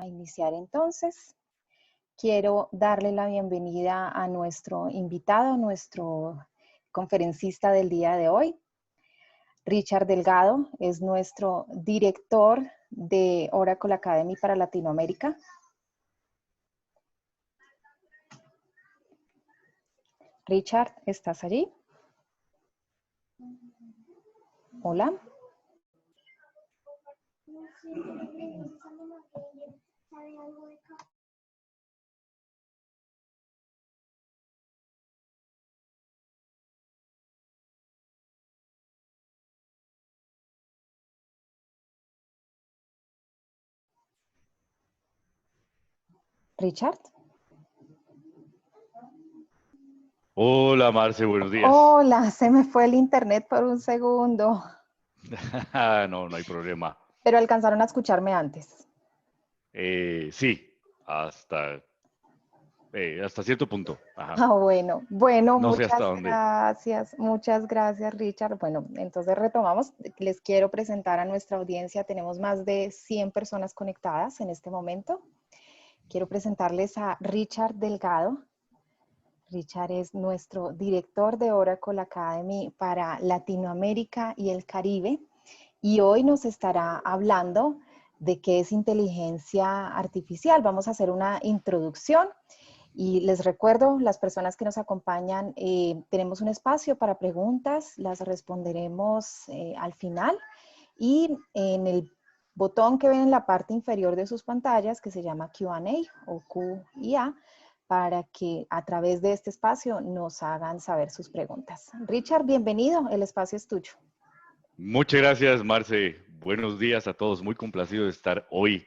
A iniciar entonces. Quiero darle la bienvenida a nuestro invitado, nuestro conferencista del día de hoy. Richard Delgado es nuestro director de Oracle Academy para Latinoamérica. Richard, ¿estás allí? Hola. Richard. Hola Marce, buenos días. Hola, se me fue el internet por un segundo. No hay problema. Pero alcanzaron a escucharme antes. Sí, hasta cierto punto. Ajá. Bueno, No sé hasta dónde. muchas gracias, Richard. Bueno, entonces retomamos. Les quiero presentar a nuestra audiencia. Tenemos más de 100 personas conectadas en este momento. Quiero presentarles a Richard Delgado. Richard es nuestro director de Oracle Academy para Latinoamérica y el Caribe. Y hoy nos estará hablando de qué es inteligencia artificial. Vamos a hacer una introducción. Y les recuerdo, las personas que nos acompañan, tenemos un espacio para preguntas, las responderemos al final. Y en el botón que ven en la parte inferior de sus pantallas, que se llama Q&A o Q&A, para que a través de este espacio nos hagan saber sus preguntas. Richard, bienvenido, el espacio es tuyo. Muchas gracias, Marce. Buenos días a todos. Muy complacido de estar hoy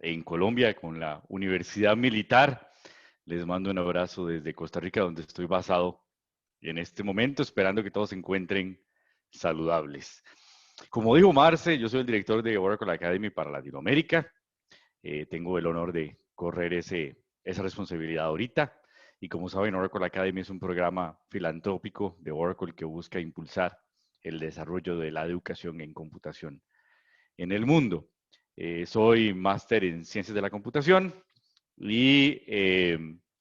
en Colombia con la Universidad Militar. Les mando un abrazo desde Costa Rica, donde estoy basado en este momento, esperando que todos se encuentren saludables. Como dijo Marce, yo soy el director de Oracle Academy para Latinoamérica. Tengo el honor de correr esa responsabilidad ahorita. Y como saben, Oracle Academy es un programa filantrópico de Oracle que busca impulsar el desarrollo de la educación en computación en el mundo. Soy máster en Ciencias de la Computación y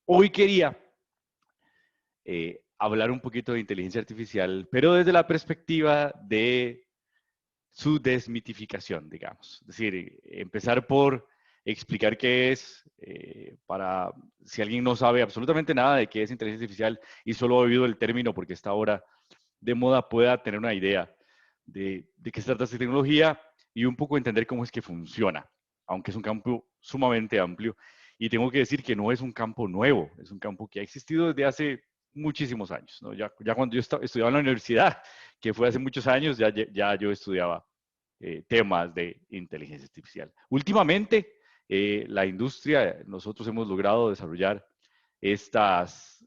hoy quería hablar un poquito de inteligencia artificial, pero desde la perspectiva de su desmitificación, digamos. Es decir, empezar por explicar qué es, para si alguien no sabe absolutamente nada de qué es inteligencia artificial y solo ha oído el término porque está ahora de moda, pueda tener una idea de qué se trata esta tecnología y un poco entender cómo es que funciona, aunque es un campo sumamente amplio. Y tengo que decir que no es un campo nuevo, es un campo que ha existido desde hace muchísimos años, ¿no? Ya cuando yo estudiaba en la universidad, que fue hace muchos años, ya yo estudiaba temas de inteligencia artificial. Últimamente, la industria, nosotros hemos logrado desarrollar estas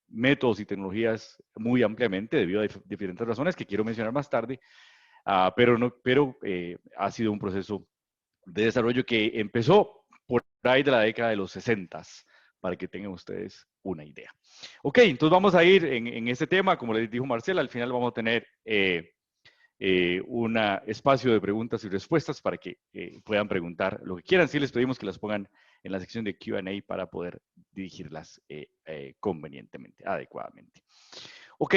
métodos y tecnologías muy ampliamente debido a diferentes razones que quiero mencionar más tarde, pero ha sido un proceso de desarrollo que empezó por ahí de la década de los 60, para que tengan ustedes una idea. Ok, entonces vamos a ir en este tema, como les dijo Marcela, al final vamos a tener un espacio de preguntas y respuestas para que puedan preguntar lo que quieran. Sí les pedimos que las pongan en la sección de Q&A para poder dirigirlas convenientemente, adecuadamente. Ok,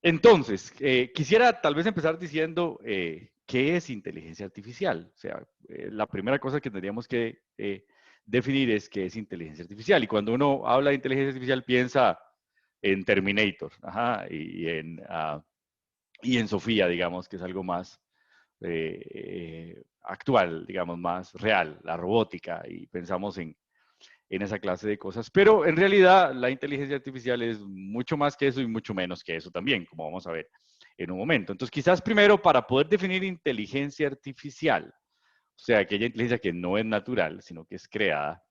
entonces, quisiera tal vez empezar diciendo qué es inteligencia artificial. O sea, la primera cosa que tendríamos que definir es qué es inteligencia artificial. Y cuando uno habla de inteligencia artificial piensa en Terminator, ajá, y en Sofía, digamos, que es algo más actual, digamos, más real, la robótica, y pensamos en esa clase de cosas. Pero en realidad la inteligencia artificial es mucho más que eso y mucho menos que eso también, como vamos a ver en un momento. Entonces, quizás primero para poder definir inteligencia artificial, o sea, aquella inteligencia que no es natural, sino que es creada,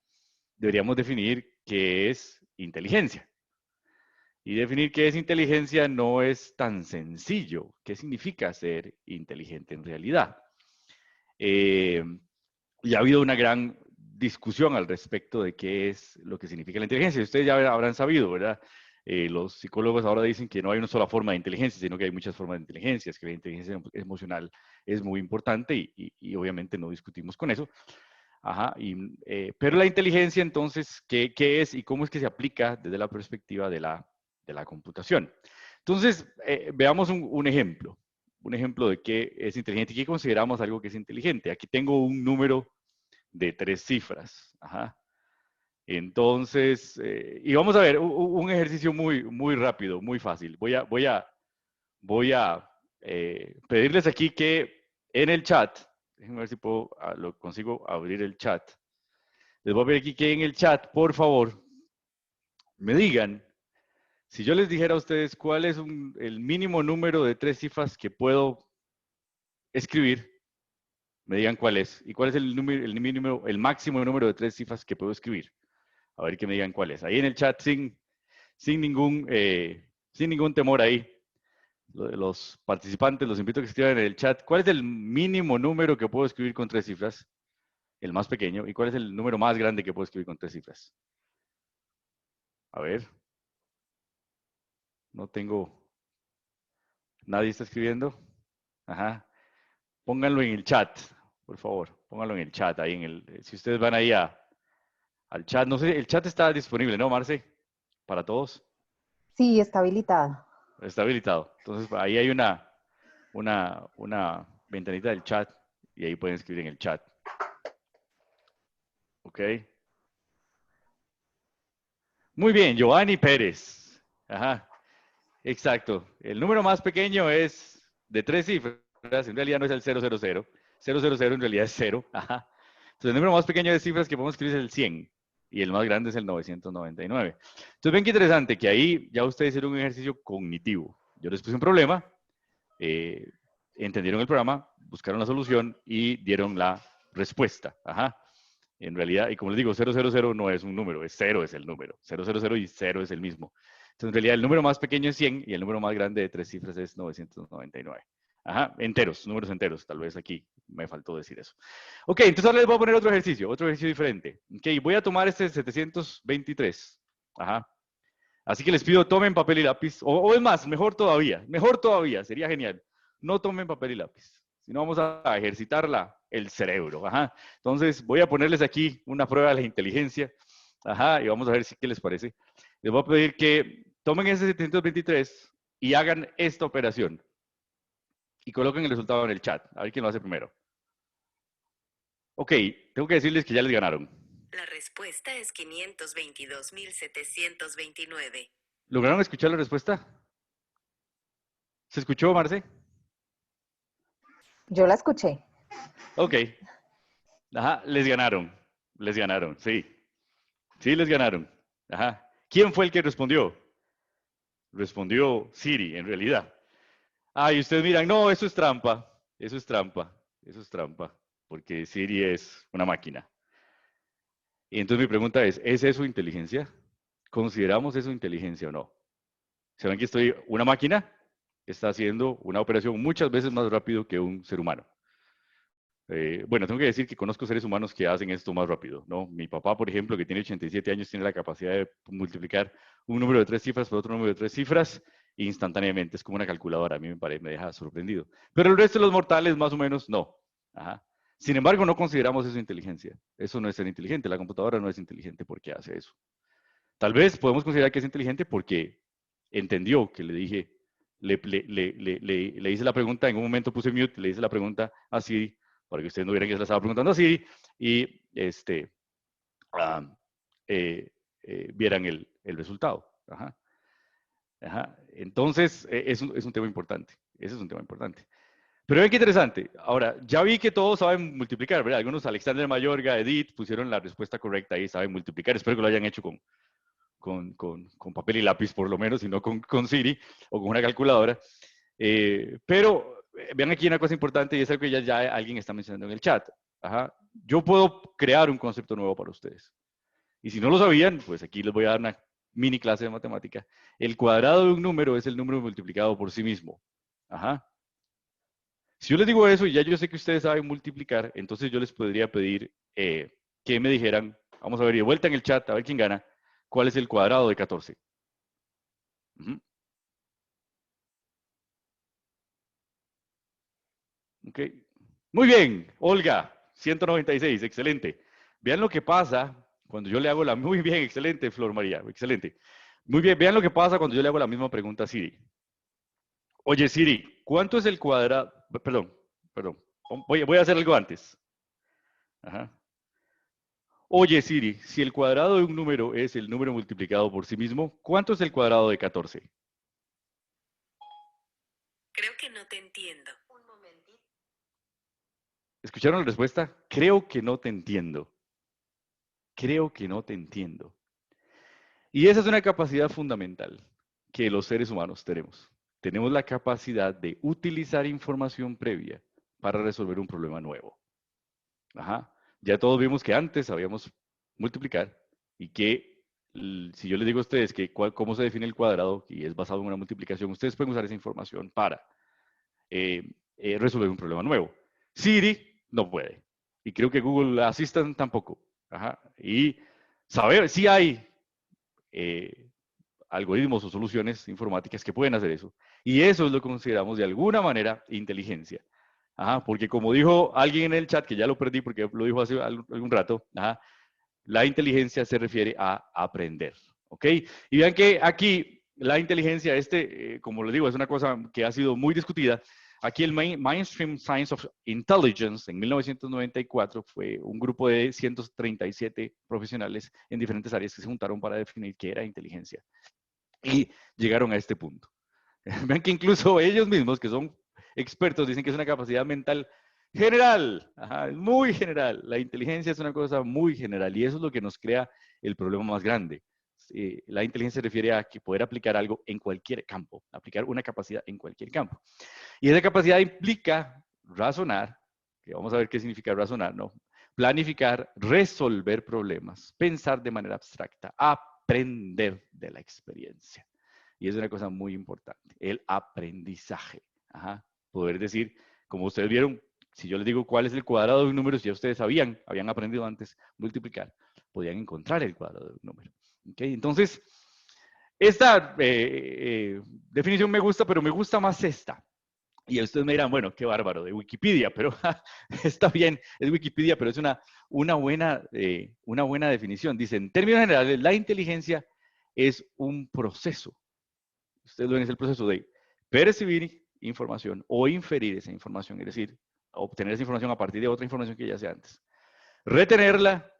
deberíamos definir qué es inteligencia. Y definir qué es inteligencia no es tan sencillo. ¿Qué significa ser inteligente en realidad? Y ha habido una gran discusión al respecto de qué es lo que significa la inteligencia. Ustedes ya habrán sabido, ¿verdad? Los psicólogos ahora dicen que no hay una sola forma de inteligencia, sino que hay muchas formas de inteligencia, es que la inteligencia emocional es muy importante y obviamente no discutimos con eso. Ajá, pero la inteligencia, entonces, ¿qué es y cómo es que se aplica desde la perspectiva de la computación? Entonces, veamos un ejemplo. Un ejemplo de qué es inteligente y qué consideramos algo que es inteligente. Aquí tengo un número de 3 cifras. Ajá. Entonces, y vamos a ver un ejercicio muy rápido, muy fácil. Voy a pedirles aquí que en el chat, déjenme ver si puedo, lo consigo abrir el chat. Les voy a pedir aquí que en el chat, por favor, me digan, si yo les dijera a ustedes cuál es el mínimo número de 3 cifras que puedo escribir, me digan cuál es. Y cuál es el máximo número de 3 cifras que puedo escribir. A ver que me digan cuál es. Ahí en el chat sin ningún temor ahí. Los participantes, los invito a que escriban en el chat. ¿Cuál es el mínimo número que puedo escribir con 3 cifras? El más pequeño. ¿Y cuál es el número más grande que puedo escribir con 3 cifras? A ver. No tengo. ¿Nadie está escribiendo? Ajá. Pónganlo en el chat, por favor. Pónganlo en el chat. Ahí si ustedes van ahí al chat. No sé, el chat está disponible, ¿no, Marce? Para todos. Sí, está habilitado. Está habilitado. Entonces, ahí hay una ventanita del chat y ahí pueden escribir en el chat. ¿Ok? Muy bien, Giovanni Pérez. Ajá, exacto. El número más pequeño es de 3 cifras. En realidad no es el 000. 000 en realidad es 0. Ajá. Entonces, el número más pequeño de cifras que podemos escribir es el 100. Y el más grande es el 999. Entonces, ven qué interesante que ahí ya ustedes hicieron un ejercicio cognitivo. Yo les puse un problema, eh, entendieron el programa, buscaron la solución y dieron la respuesta. Ajá. En realidad, y como les digo, 000 no es un número, es 0 es el número. 000 y 0 es el mismo. Entonces, en realidad, el número más pequeño es 100 y el número más grande de 3 cifras es 999. Ajá, enteros, números enteros. Tal vez aquí me faltó decir eso. Ok, entonces ahora les voy a poner otro ejercicio diferente. Ok, voy a tomar este 723. Ajá. Así que les pido, tomen papel y lápiz. O es más, mejor todavía, sería genial. No tomen papel y lápiz. Si no, vamos a ejercitar el cerebro. Ajá. Entonces, voy a ponerles aquí una prueba de la inteligencia. Ajá, y vamos a ver qué les parece. Les voy a pedir que tomen ese 723 y hagan esta operación. Y coloquen el resultado en el chat. A ver quién lo hace primero. Ok, tengo que decirles que ya les ganaron. La respuesta es 522.729. ¿Lograron escuchar la respuesta? ¿Se escuchó, Marce? Yo la escuché. Ok. Ajá, les ganaron, sí. Sí, les ganaron. Ajá. ¿Quién fue el que respondió? Respondió Siri, en realidad. Ah, y ustedes miran, no, eso es trampa, eso es trampa, eso es trampa, porque Siri es una máquina. Y entonces mi pregunta ¿es eso inteligencia? ¿Consideramos eso inteligencia o no? ¿Saben que una máquina está haciendo una operación muchas veces más rápido que un ser humano? Bueno, tengo que decir que conozco seres humanos que hacen esto más rápido, ¿no? Mi papá, por ejemplo, que tiene 87 años, tiene la capacidad de multiplicar un número de 3 cifras por otro número de 3 cifras instantáneamente. Es como una calculadora, a mí me deja sorprendido. Pero el resto de los mortales, más o menos, no. Ajá. Sin embargo, no consideramos eso inteligencia. Eso no es ser inteligente. La computadora no es inteligente porque hace eso. Tal vez podemos considerar que es inteligente porque entendió que le dije, le hice la pregunta, en un momento puse mute, le hice la pregunta a Siri, para que ustedes no vieran que se la estaba preguntando a Siri, y ah, vieran el resultado. Ajá. Ajá. Entonces, es un tema importante. Ese es un tema importante. Pero ven qué interesante. Ahora, ya vi que todos saben multiplicar, ¿verdad? Algunos, Alexander Mayorga, Edith, pusieron la respuesta correcta y saben multiplicar. Espero que lo hayan hecho con papel y lápiz, por lo menos, y no con Siri o con una calculadora. Pero vean aquí una cosa importante y es algo que ya alguien está mencionando en el chat. Ajá. Yo puedo crear un concepto nuevo para ustedes. Y si no lo sabían, pues aquí les voy a dar una mini clase de matemática. El cuadrado de un número es el número multiplicado por sí mismo. Ajá. Si yo les digo eso y ya yo sé que ustedes saben multiplicar, entonces yo les podría pedir que me dijeran, vamos a ver, y de vuelta en el chat, a ver quién gana, ¿cuál es el cuadrado de 14? Ujú. Ok. Muy bien, Olga, 196, excelente. vean lo que pasa cuando yo le hago la... Muy bien, excelente, Flor María, excelente. Muy bien, vean lo que pasa cuando yo le hago la misma pregunta a Siri. Oye, Siri, ¿cuánto es el cuadrado? Perdón. Voy a hacer algo antes. Ajá. Oye, Siri, si el cuadrado de un número es el número multiplicado por sí mismo, ¿cuánto es el cuadrado de 14? Creo que no te entiendo. Un momentito. ¿Escucharon la respuesta? Creo que no te entiendo. Creo que no te entiendo. Y esa es una capacidad fundamental que los seres humanos tenemos. Tenemos la capacidad de utilizar información previa para resolver un problema nuevo. Ajá. Ya todos vimos que antes sabíamos multiplicar y que si yo les digo a ustedes que cómo se define el cuadrado y es basado en una multiplicación, ustedes pueden usar esa información para resolver un problema nuevo. Siri no puede. Y creo que Google Assistant tampoco. Ajá. Y saber si hay algoritmos o soluciones informáticas que pueden hacer eso. Y eso es lo que consideramos de alguna manera inteligencia. Ajá, porque como dijo alguien en el chat, que ya lo perdí porque lo dijo hace algún rato, ajá, la inteligencia se refiere a aprender. ¿Ok? Y vean que aquí la inteligencia, como les digo, es una cosa que ha sido muy discutida. Aquí el Mainstream Science of Intelligence en 1994 fue un grupo de 137 profesionales en diferentes áreas que se juntaron para definir qué era inteligencia. Y llegaron a este punto. Vean que incluso ellos mismos, que son expertos, dicen que es una capacidad mental general, ajá, muy general. La inteligencia es una cosa muy general y eso es lo que nos crea el problema más grande. La inteligencia se refiere a que poder aplicar algo en cualquier campo, aplicar una capacidad en cualquier campo. Y esa capacidad implica razonar, que vamos a ver qué significa razonar, ¿no? Planificar, resolver problemas, pensar de manera abstracta, aprender de la experiencia. Y es una cosa muy importante, el aprendizaje. Ajá. Poder decir, como ustedes vieron, si yo les digo cuál es el cuadrado de un número, si ya ustedes habían aprendido antes multiplicar, podían encontrar el cuadrado de un número. ¿Okay? Entonces, esta definición me gusta, pero me gusta más esta. Y ustedes me dirán, bueno, qué bárbaro, de Wikipedia, pero está bien, es Wikipedia, pero es una buena definición. Dice, en términos generales, la inteligencia es un proceso. Ustedes lo ven, es el proceso de percibir información o inferir esa información, es decir, obtener esa información a partir de otra información que ya sea antes. Retenerla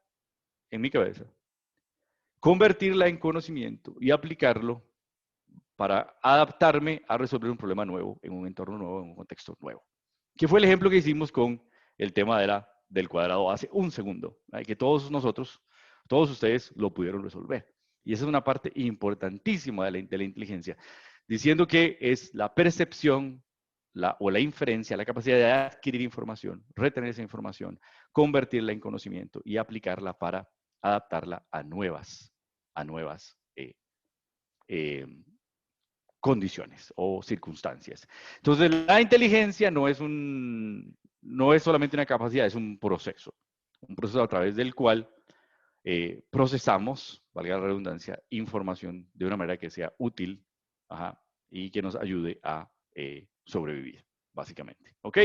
en mi cabeza, convertirla en conocimiento y aplicarlo para adaptarme a resolver un problema nuevo, en un entorno nuevo, en un contexto nuevo. Que fue el ejemplo que hicimos con el tema del cuadrado hace un segundo, que todos nosotros, todos ustedes lo pudieron resolver. Y esa es una parte importantísima de la inteligencia, diciendo que es la percepción o la inferencia, la capacidad de adquirir información, retener esa información, convertirla en conocimiento y aplicarla para adaptarla a nuevas condiciones o circunstancias. Entonces, la inteligencia no es solamente una capacidad, es un proceso a través del cual procesamos, valga la redundancia, información de una manera que sea útil, ajá, y que nos ayude a sobrevivir, básicamente. ¿Ok?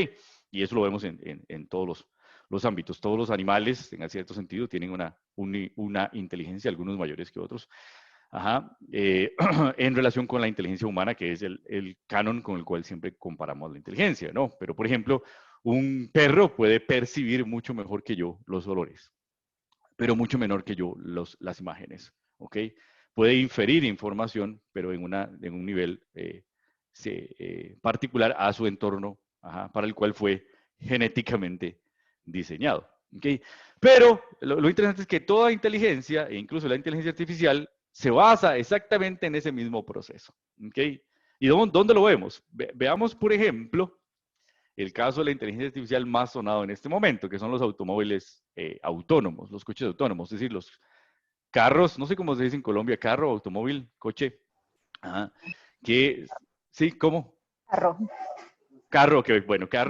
Y eso lo vemos en todos los ámbitos. Todos los animales, en cierto sentido, tienen una inteligencia, algunos mayores que otros. Ajá, en relación con la inteligencia humana, que es el canon con el cual siempre comparamos la inteligencia, ¿no? Pero, por ejemplo, un perro puede percibir mucho mejor que yo los olores, pero mucho menor que yo las imágenes, ¿ok? Puede inferir información, pero en un nivel particular a su entorno, ajá, para el cual fue genéticamente diseñado, ¿ok? Pero lo interesante es que toda inteligencia, e incluso la inteligencia artificial, se basa exactamente en ese mismo proceso, ¿ok? ¿Y dónde lo vemos? Veamos, por ejemplo, el caso de la inteligencia artificial más sonado en este momento, que son los automóviles autónomos, los coches autónomos, es decir, los carros, no sé cómo se dice en Colombia, carro, automóvil, coche, ajá, sí, ¿cómo? Carro. Carro,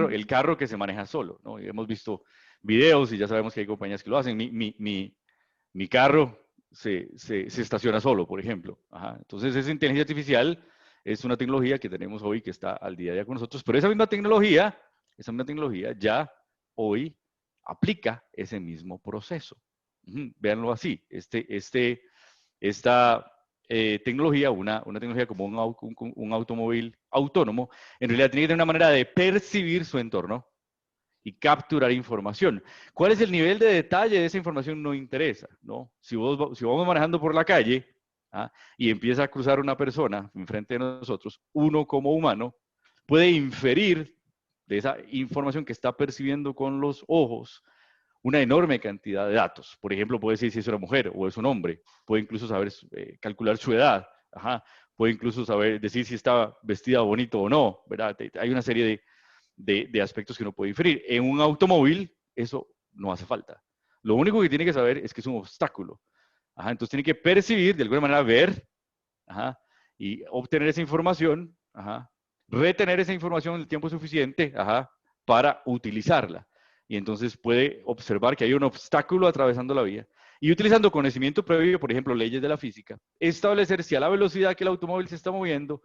el carro que se maneja solo, ¿no? Y hemos visto videos y ya sabemos que hay compañías que lo hacen. Mi carro se estaciona solo, por ejemplo. Ajá. Entonces, esa inteligencia artificial es una tecnología que tenemos hoy que está al día a día con nosotros, pero esa misma tecnología ya hoy aplica ese mismo proceso. Véanlo así. Esta tecnología, una tecnología como un automóvil autónomo, en realidad tiene que tener una manera de percibir su entorno y capturar información. ¿Cuál es el nivel de detalle de esa información? No interesa, ¿no? Si vamos manejando por la calle y empieza a cruzar una persona enfrente de nosotros, uno como humano puede inferir de esa información que está percibiendo con los ojos una enorme cantidad de datos. Por ejemplo, puede decir si es una mujer o es un hombre, puede incluso saber calcular su edad, puede incluso saber decir si está vestida bonito o no, ¿verdad? Hay una serie de aspectos que uno puede inferir. En un automóvil, eso no hace falta. Lo único que tiene que saber es que es un obstáculo. Entonces tiene que percibir, de alguna manera ver, y obtener esa información, retener esa información el tiempo suficiente, para utilizarla. Y entonces puede observar que hay un obstáculo atravesando la vía y utilizando conocimiento previo, por ejemplo, leyes de la física, establecer si a la velocidad que el automóvil se está moviendo,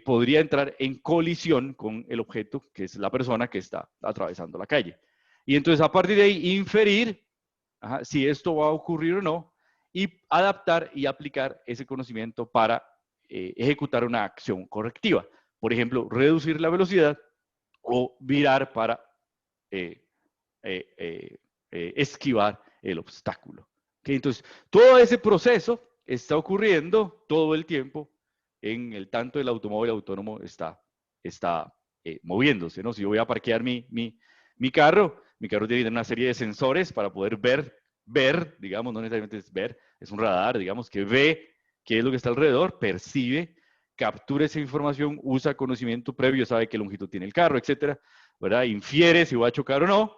podría entrar en colisión con el objeto, que es la persona que está atravesando la calle. Y entonces a partir de ahí inferir si esto va a ocurrir o no y adaptar y aplicar ese conocimiento para ejecutar una acción correctiva. Por ejemplo, reducir la velocidad o virar para esquivar el obstáculo. ¿Okay? Entonces, todo ese proceso está ocurriendo todo el tiempo en el tanto el automóvil autónomo está moviéndose, ¿no? Si yo voy a parquear mi carro tiene que tener una serie de sensores para poder ver, digamos, no necesariamente es ver, es un radar, digamos, que ve qué es lo que está alrededor, percibe, captura esa información, usa conocimiento previo, sabe qué longitud tiene el carro, etcétera, ¿verdad? Infiere si va a chocar o no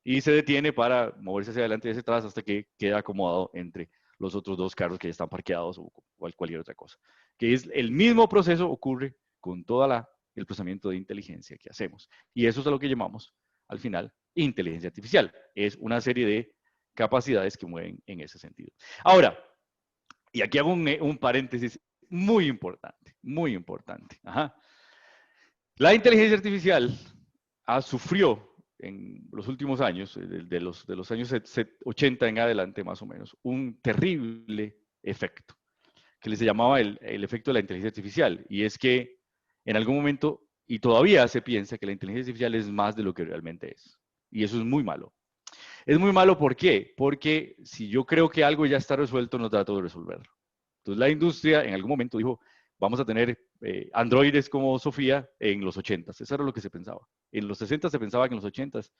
y se detiene para moverse hacia adelante y hacia atrás hasta que queda acomodado entre los otros dos carros que ya están parqueados o cualquier otra cosa. Que es el mismo proceso ocurre con todo el procesamiento de inteligencia que hacemos. Y eso es a lo que llamamos, al final, inteligencia artificial. Es una serie de capacidades que mueven en ese sentido. Ahora, y aquí hago un paréntesis muy importante, muy importante. La inteligencia artificial sufrió en los últimos años, de los años 80 en adelante más o menos, un terrible efecto que se llamaba el efecto de la inteligencia artificial. Y es que en algún momento, y todavía se piensa que la inteligencia artificial es más de lo que realmente es. Y eso es muy malo. Es muy malo, ¿por qué? Porque si yo creo que algo ya está resuelto, no trato de resolverlo. Entonces la industria en algún momento dijo, vamos a tener androides como Sofía en los 80s. Eso era lo que se pensaba. En los 60 se pensaba que en los 80s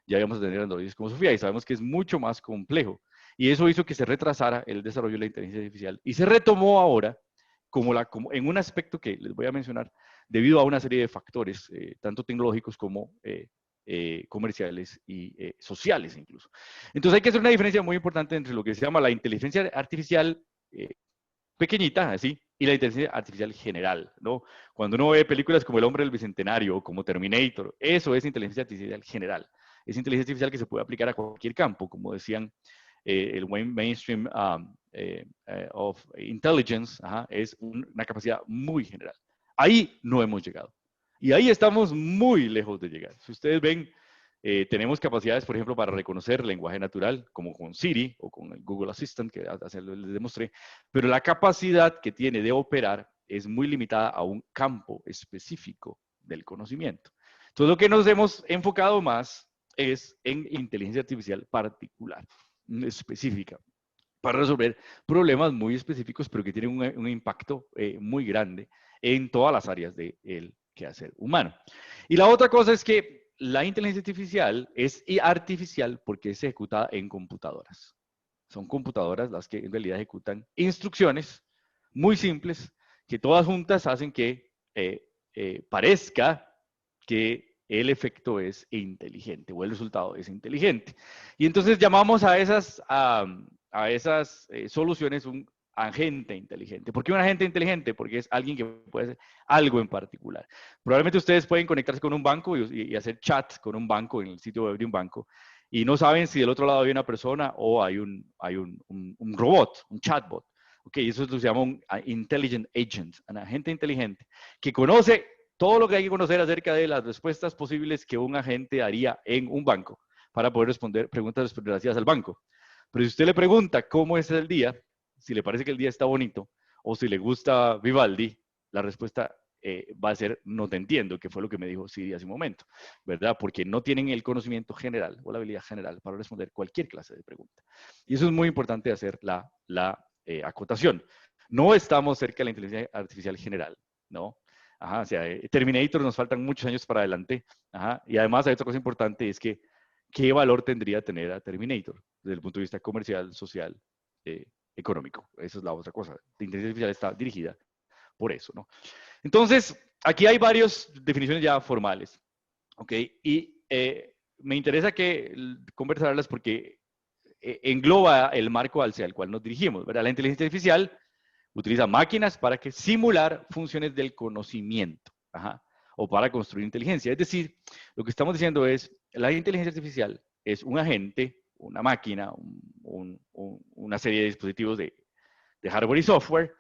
ya íbamos a tener androides como Sofía y sabemos que es mucho más complejo. Y eso hizo que se retrasara el desarrollo de la inteligencia artificial y se retomó ahora como en un aspecto que les voy a mencionar debido a una serie de factores, tanto tecnológicos como comerciales y sociales incluso. Entonces hay que hacer una diferencia muy importante entre lo que se llama la inteligencia artificial pequeñita, así, y la inteligencia artificial general, ¿no? Cuando uno ve películas como El Hombre del Bicentenario o como Terminator, eso es inteligencia artificial general. Es inteligencia artificial que se puede aplicar a cualquier campo, como decían el mainstream of intelligence, es una capacidad muy general. Ahí no hemos llegado. Y ahí estamos muy lejos de llegar. Si ustedes ven, tenemos capacidades, por ejemplo, para reconocer lenguaje natural, como con Siri o con el Google Assistant, que les demostré, pero la capacidad que tiene de operar es muy limitada a un campo específico del conocimiento. Entonces, lo que nos hemos enfocado más es en inteligencia artificial particular, específica, para resolver problemas muy específicos, pero que tienen un impacto muy grande en todas las áreas del quehacer humano. Y la otra cosa es que la inteligencia artificial es artificial porque es ejecutada en computadoras. Son computadoras las que en realidad ejecutan instrucciones muy simples que todas juntas hacen que parezca que el efecto es inteligente o el resultado es inteligente. Y entonces llamamos a esas soluciones un agente inteligente. ¿Por qué un agente inteligente? Porque es alguien que puede hacer algo en particular. Probablemente ustedes pueden conectarse con un banco y hacer chat con un banco en el sitio web de un banco y no saben si del otro lado hay una persona o hay un robot, un chatbot. Okay, eso se llama un intelligent agent, un agente inteligente que conoce todo lo que hay que conocer acerca de las respuestas posibles que un agente haría en un banco para poder responder preguntas relativas al banco. Pero si usted le pregunta cómo es el día, si le parece que el día está bonito, o si le gusta Vivaldi, la respuesta va a ser no te entiendo, que fue lo que me dijo Siri hace un momento, ¿verdad? Porque no tienen el conocimiento general o la habilidad general para responder cualquier clase de pregunta. Y eso es muy importante hacer la acotación. No estamos cerca de la inteligencia artificial general, ¿no? Ajá, o sea, Terminator nos faltan muchos años para adelante. Ajá, y además hay otra cosa importante, es que ¿qué valor tendría tener a Terminator desde el punto de vista comercial, social, económico? Esa es la otra cosa. La inteligencia artificial está dirigida por eso, ¿no? Entonces, aquí hay varias definiciones ya formales, ¿ok? Y me interesa conversarlas porque engloba el marco hacia el cual nos dirigimos, ¿verdad? La inteligencia artificial utiliza máquinas para simular funciones del conocimiento, ajá, o para construir inteligencia. Es decir, lo que estamos diciendo es, la inteligencia artificial es un agente, una máquina, una serie de dispositivos de hardware y software,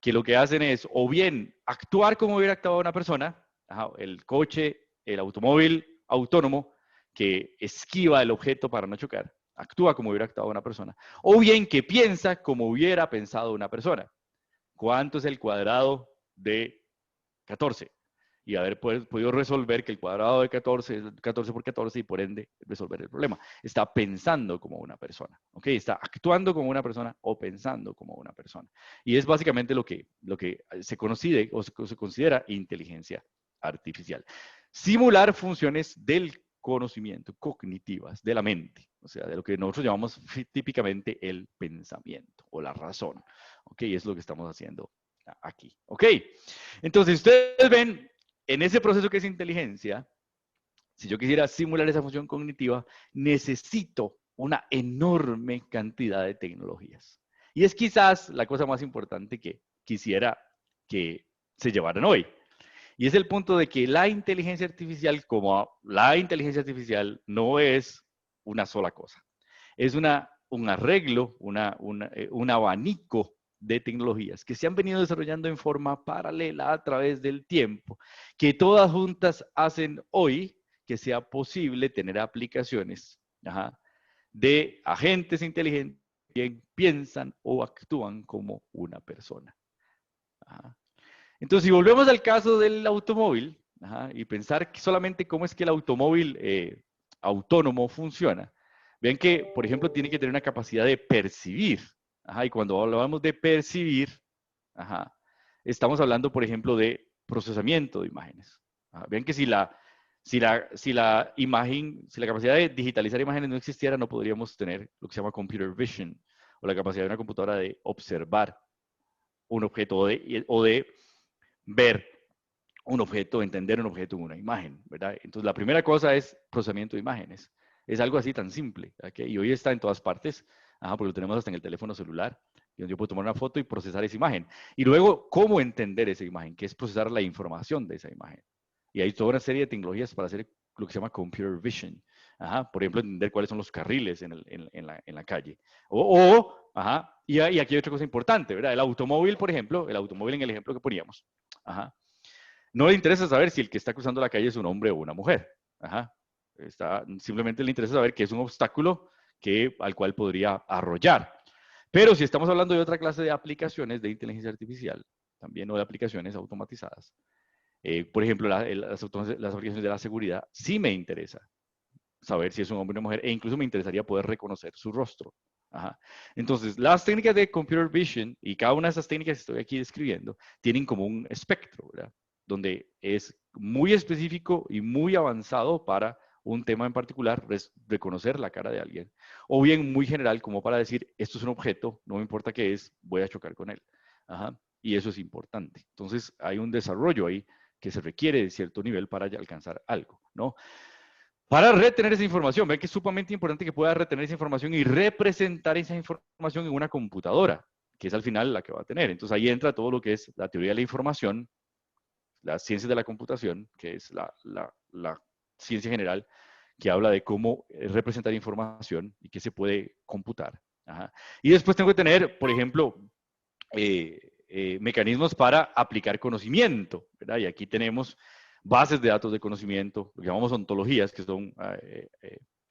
que lo que hacen es o bien actuar como hubiera actuado una persona, ajá, el coche, el automóvil autónomo, que esquiva el objeto para no chocar, actúa como hubiera actuado una persona, o bien que piensa como hubiera pensado una persona. ¿Cuánto es el cuadrado de 14? Y haber podido resolver que el cuadrado de 14 es 14 por 14 y por ende resolver el problema. Está pensando como una persona, ¿ok? Está actuando como una persona o pensando como una persona. Y es básicamente lo que se conoce o se considera inteligencia artificial. Simular funciones del conocimiento, cognitivas, de la mente, o sea, de lo que nosotros llamamos típicamente el pensamiento o la razón, ¿ok? Es lo que estamos haciendo aquí, ¿ok? Entonces, ustedes ven, en ese proceso que es inteligencia, si yo quisiera simular esa función cognitiva, necesito una enorme cantidad de tecnologías. Y es quizás la cosa más importante que quisiera que se llevaran hoy. Y es el punto de que la inteligencia artificial, como la inteligencia artificial, no es una sola cosa. Es un arreglo, un abanico de tecnologías que se han venido desarrollando en forma paralela a través del tiempo, que todas juntas hacen hoy que sea posible tener aplicaciones, ajá, de agentes inteligentes que piensan o actúan como una persona. Ajá. Entonces, si volvemos al caso del automóvil, ajá, y pensar solamente cómo es que el automóvil autónomo funciona, vean que, por ejemplo, tiene que tener una capacidad de percibir. Ajá, y cuando hablamos de percibir, ajá, estamos hablando, por ejemplo, de procesamiento de imágenes. Ajá, vean que si la imagen, si la capacidad de digitalizar imágenes no existiera, no podríamos tener lo que se llama computer vision, o la capacidad de una computadora de observar un objeto o de ver un objeto, entender un objeto en una imagen, ¿verdad? Entonces, la primera cosa es procesamiento de imágenes. Es algo así tan simple, ¿ok? Y hoy está en todas partes, ajá, porque lo tenemos hasta en el teléfono celular, y donde yo puedo tomar una foto y procesar esa imagen. Y luego, ¿cómo entender esa imagen? Que es procesar la información de esa imagen. Y hay toda una serie de tecnologías para hacer lo que se llama computer vision. Ajá, por ejemplo, entender cuáles son los carriles en la calle. Ajá, y aquí hay otra cosa importante, ¿verdad? El automóvil, por ejemplo, el automóvil en el ejemplo que poníamos, ajá, no le interesa saber si el que está cruzando la calle es un hombre o una mujer. Ajá. Simplemente le interesa saber que es un obstáculo al cual podría arrollar. Pero si estamos hablando de otra clase de aplicaciones de inteligencia artificial, también o de aplicaciones automatizadas, por ejemplo, las aplicaciones de la seguridad, sí me interesa saber si es un hombre o una mujer, e incluso me interesaría poder reconocer su rostro. Ajá. Entonces, las técnicas de computer vision y cada una de esas técnicas que estoy aquí describiendo tienen como un espectro, ¿verdad? Donde es muy específico y muy avanzado para un tema en particular, reconocer la cara de alguien. O bien muy general, como para decir, esto es un objeto, no me importa qué es, voy a chocar con él. Ajá. Y eso es importante. Entonces, hay un desarrollo ahí que se requiere de cierto nivel para alcanzar algo, ¿no? Para retener esa información, ven que es sumamente importante que pueda retener esa información y representar esa información en una computadora, que es al final la que va a tener. Entonces ahí entra todo lo que es la teoría de la información, las ciencias de la computación, que es la ciencia general, que habla de cómo representar información y qué se puede computar. Ajá. Y después tengo que tener, por ejemplo, mecanismos para aplicar conocimiento, ¿verdad? Y aquí tenemos bases de datos de conocimiento, lo que llamamos ontologías, que son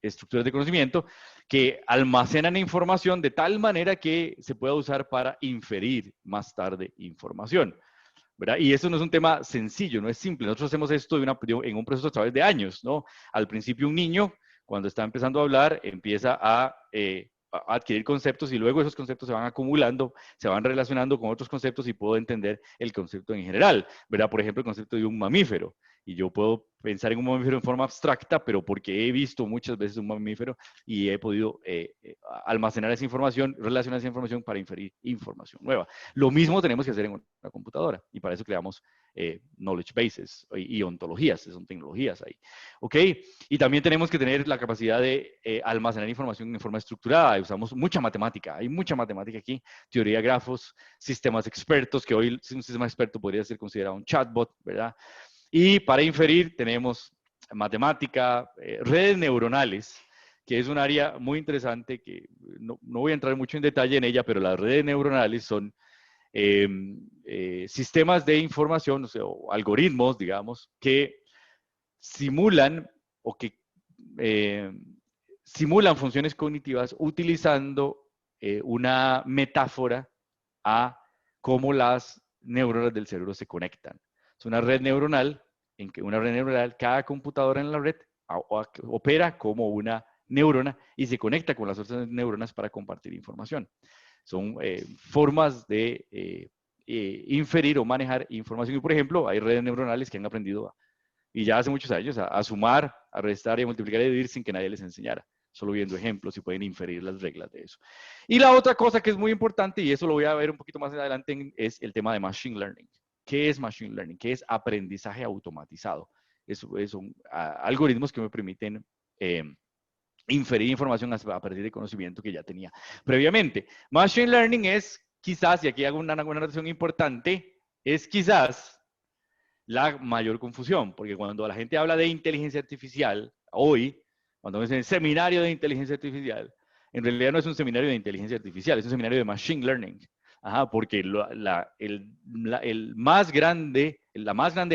estructuras de conocimiento que almacenan información de tal manera que se pueda usar para inferir más tarde información, ¿verdad? Y eso no es un tema sencillo, no es simple. Nosotros hacemos esto en un proceso a través de años, ¿no? Al principio un niño, cuando está empezando a hablar, empieza a adquirir conceptos y luego esos conceptos se van acumulando, se van relacionando con otros conceptos y puedo entender el concepto en general, ¿verdad? Por ejemplo, el concepto de un mamífero. Y yo puedo pensar en un mamífero en forma abstracta, pero porque he visto muchas veces un mamífero y he podido almacenar esa información, relacionar esa información para inferir información nueva. Lo mismo tenemos que hacer en una computadora y para eso creamos knowledge bases y ontologías, son tecnologías ahí. ¿Ok? Y también tenemos que tener la capacidad de almacenar información en forma estructurada. Usamos mucha matemática, hay mucha matemática aquí, teoría de grafos, sistemas expertos, que hoy un sistema experto podría ser considerado un chatbot, ¿verdad? Y para inferir tenemos matemática, redes neuronales, que es un área muy interesante que no voy a entrar mucho en detalle en ella, pero las redes neuronales son sistemas de información, o sea, o algoritmos, digamos, que simulan o que simulan funciones cognitivas utilizando una metáfora a cómo las neuronas del cerebro se conectan. Es una red neuronal, en que una red neuronal, cada computadora en la red opera como una neurona y se conecta con las otras neuronas para compartir información. Son formas de inferir o manejar información. Y, por ejemplo, hay redes neuronales que han aprendido, y ya hace muchos años, a sumar, a restar y a multiplicar y a dividir sin que nadie les enseñara. Solo viendo ejemplos y pueden inferir las reglas de eso. Y la otra cosa que es muy importante, y eso lo voy a ver un poquito más adelante, es el tema de Machine Learning. ¿Qué es Machine Learning? ¿Qué es aprendizaje automatizado? Son algoritmos que me permiten inferir información a partir de conocimiento que ya tenía previamente. Machine Learning es quizás, y aquí hago una anotación importante, es quizás la mayor confusión, porque cuando la gente habla de inteligencia artificial, hoy, cuando dicen seminario de inteligencia artificial, en realidad no es un seminario de inteligencia artificial, es un seminario de Machine Learning. Ajá, porque la más grande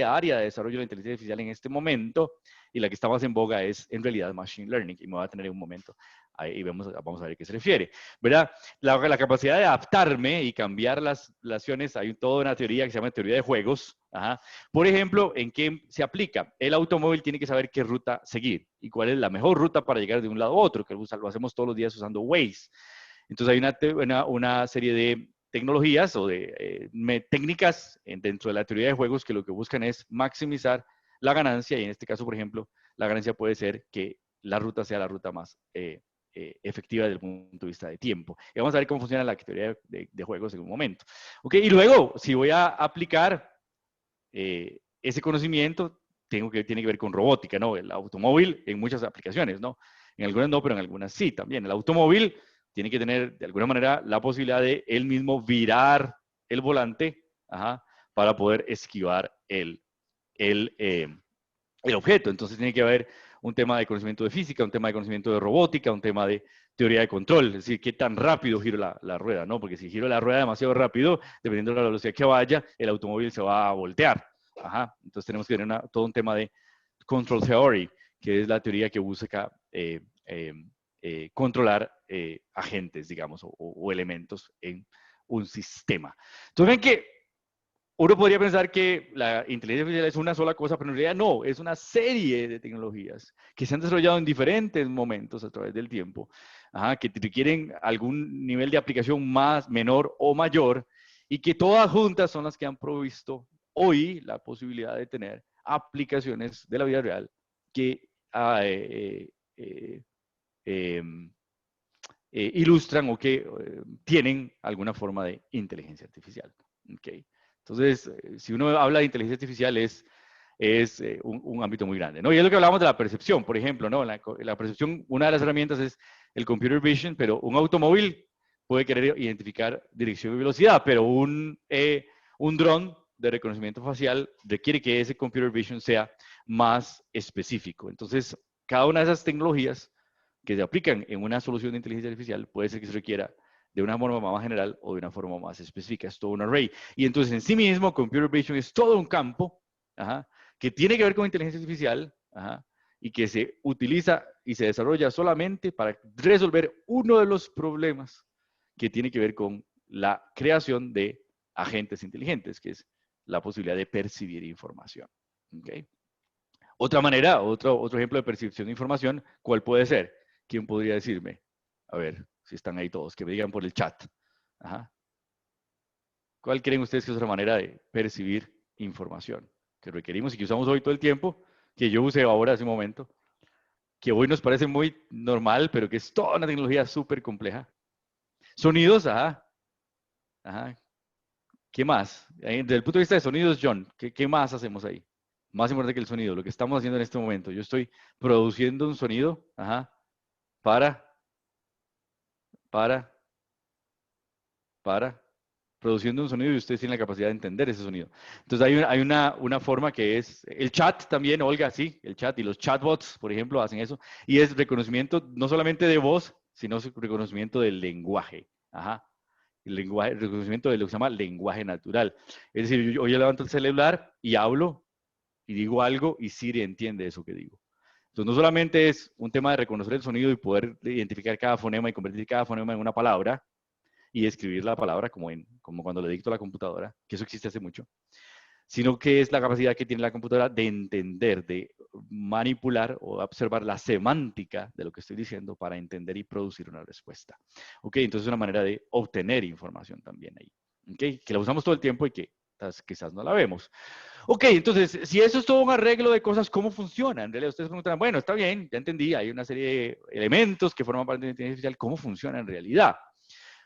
área de desarrollo de la inteligencia artificial en este momento y la que está más en boga es en realidad Machine Learning, y me voy a tener un momento ahí vamos a ver a qué se refiere, ¿verdad? La capacidad de adaptarme y cambiar las relaciones, hay toda una teoría que se llama teoría de juegos. Ajá. Por ejemplo, ¿en qué se aplica? El automóvil tiene que saber qué ruta seguir y cuál es la mejor ruta para llegar de un lado a otro, que lo hacemos todos los días usando Waze. Entonces hay una serie de tecnologías o de técnicas dentro de la teoría de juegos que lo que buscan es maximizar la ganancia, y en este caso, por ejemplo, la ganancia puede ser que la ruta sea la ruta más efectiva desde el punto de vista de tiempo. Y vamos a ver cómo funciona la teoría de juegos en un momento. ¿Okay? Y luego, si voy a aplicar ese conocimiento, tiene que ver con robótica, ¿no? El automóvil en muchas aplicaciones, ¿no? En algunas no, pero en algunas sí también. El automóvil tiene que tener de alguna manera la posibilidad de él mismo virar el volante, ajá, para poder esquivar el objeto. Entonces tiene que haber un tema de conocimiento de física, un tema de conocimiento de robótica, un tema de teoría de control, es decir, qué tan rápido giro la rueda, ¿no? Porque si giro la rueda demasiado rápido, dependiendo de la velocidad que vaya, el automóvil se va a voltear. Ajá. Entonces tenemos que tener todo un tema de control theory, que es la teoría que busca controlar agentes, digamos, o elementos en un sistema. Entonces ven que uno podría pensar que la inteligencia artificial es una sola cosa, pero en realidad no, es una serie de tecnologías que se han desarrollado en diferentes momentos a través del tiempo, que requieren algún nivel de aplicación más, menor o mayor, y que todas juntas son las que han provisto hoy la posibilidad de tener aplicaciones de la vida real que ilustran o que tienen alguna forma de inteligencia artificial. Okay. Entonces, si uno habla de inteligencia artificial es un ámbito muy grande, ¿no? Y es lo que hablábamos de la percepción, por ejemplo, ¿no? La percepción, una de las herramientas es el computer vision, pero un automóvil puede querer identificar dirección y velocidad, pero un dron de reconocimiento facial requiere que ese computer vision sea más específico. Entonces, cada una de esas tecnologías que se aplican en una solución de inteligencia artificial puede ser que se requiera de una forma más general o de una forma más específica. Es todo un array. Y entonces en sí mismo, computer vision es todo un campo que tiene que ver con inteligencia artificial y que se utiliza y se desarrolla solamente para resolver uno de los problemas que tiene que ver con la creación de agentes inteligentes, que es la posibilidad de percibir información. ¿Okay? Otra manera, otro ejemplo de percepción de información, ¿cuál puede ser? ¿Quién podría decirme? A ver, si están ahí todos, que me digan por el chat. Ajá. ¿Cuál creen ustedes que es otra manera de percibir información que requerimos y que usamos hoy todo el tiempo, que yo usé ahora hace un momento, que hoy nos parece muy normal, pero que es toda una tecnología súper compleja? Sonidos, ajá. Ajá. ¿Qué más? Desde el punto de vista de sonidos, John, ¿qué más hacemos ahí? Más importante que el sonido, lo que estamos haciendo en este momento. Yo estoy produciendo un sonido, ajá, para, para, produciendo un sonido y ustedes tienen la capacidad de entender ese sonido. Entonces hay una forma que es, el chat también, Olga, sí, el chat y los chatbots, por ejemplo, hacen eso. Y es reconocimiento no solamente de voz, sino reconocimiento del lenguaje. Ajá. El lenguaje, el reconocimiento de lo que se llama lenguaje natural. Es decir, yo levanto el celular y hablo y digo algo y Siri entiende eso que digo. Entonces, no solamente es un tema de reconocer el sonido y poder identificar cada fonema y convertir cada fonema en una palabra y escribir la palabra como cuando le dicto a la computadora, que eso existe hace mucho, sino que es la capacidad que tiene la computadora de entender, de manipular o observar la semántica de lo que estoy diciendo para entender y producir una respuesta. ¿Ok? Entonces es una manera de obtener información también ahí. ¿Ok? Que la usamos todo el tiempo y que quizás no la vemos. Ok, entonces, si eso es todo un arreglo de cosas, ¿cómo funciona? En realidad ustedes preguntan, bueno, está bien, ya entendí, hay una serie de elementos que forman parte de la inteligencia artificial, ¿cómo funciona en realidad?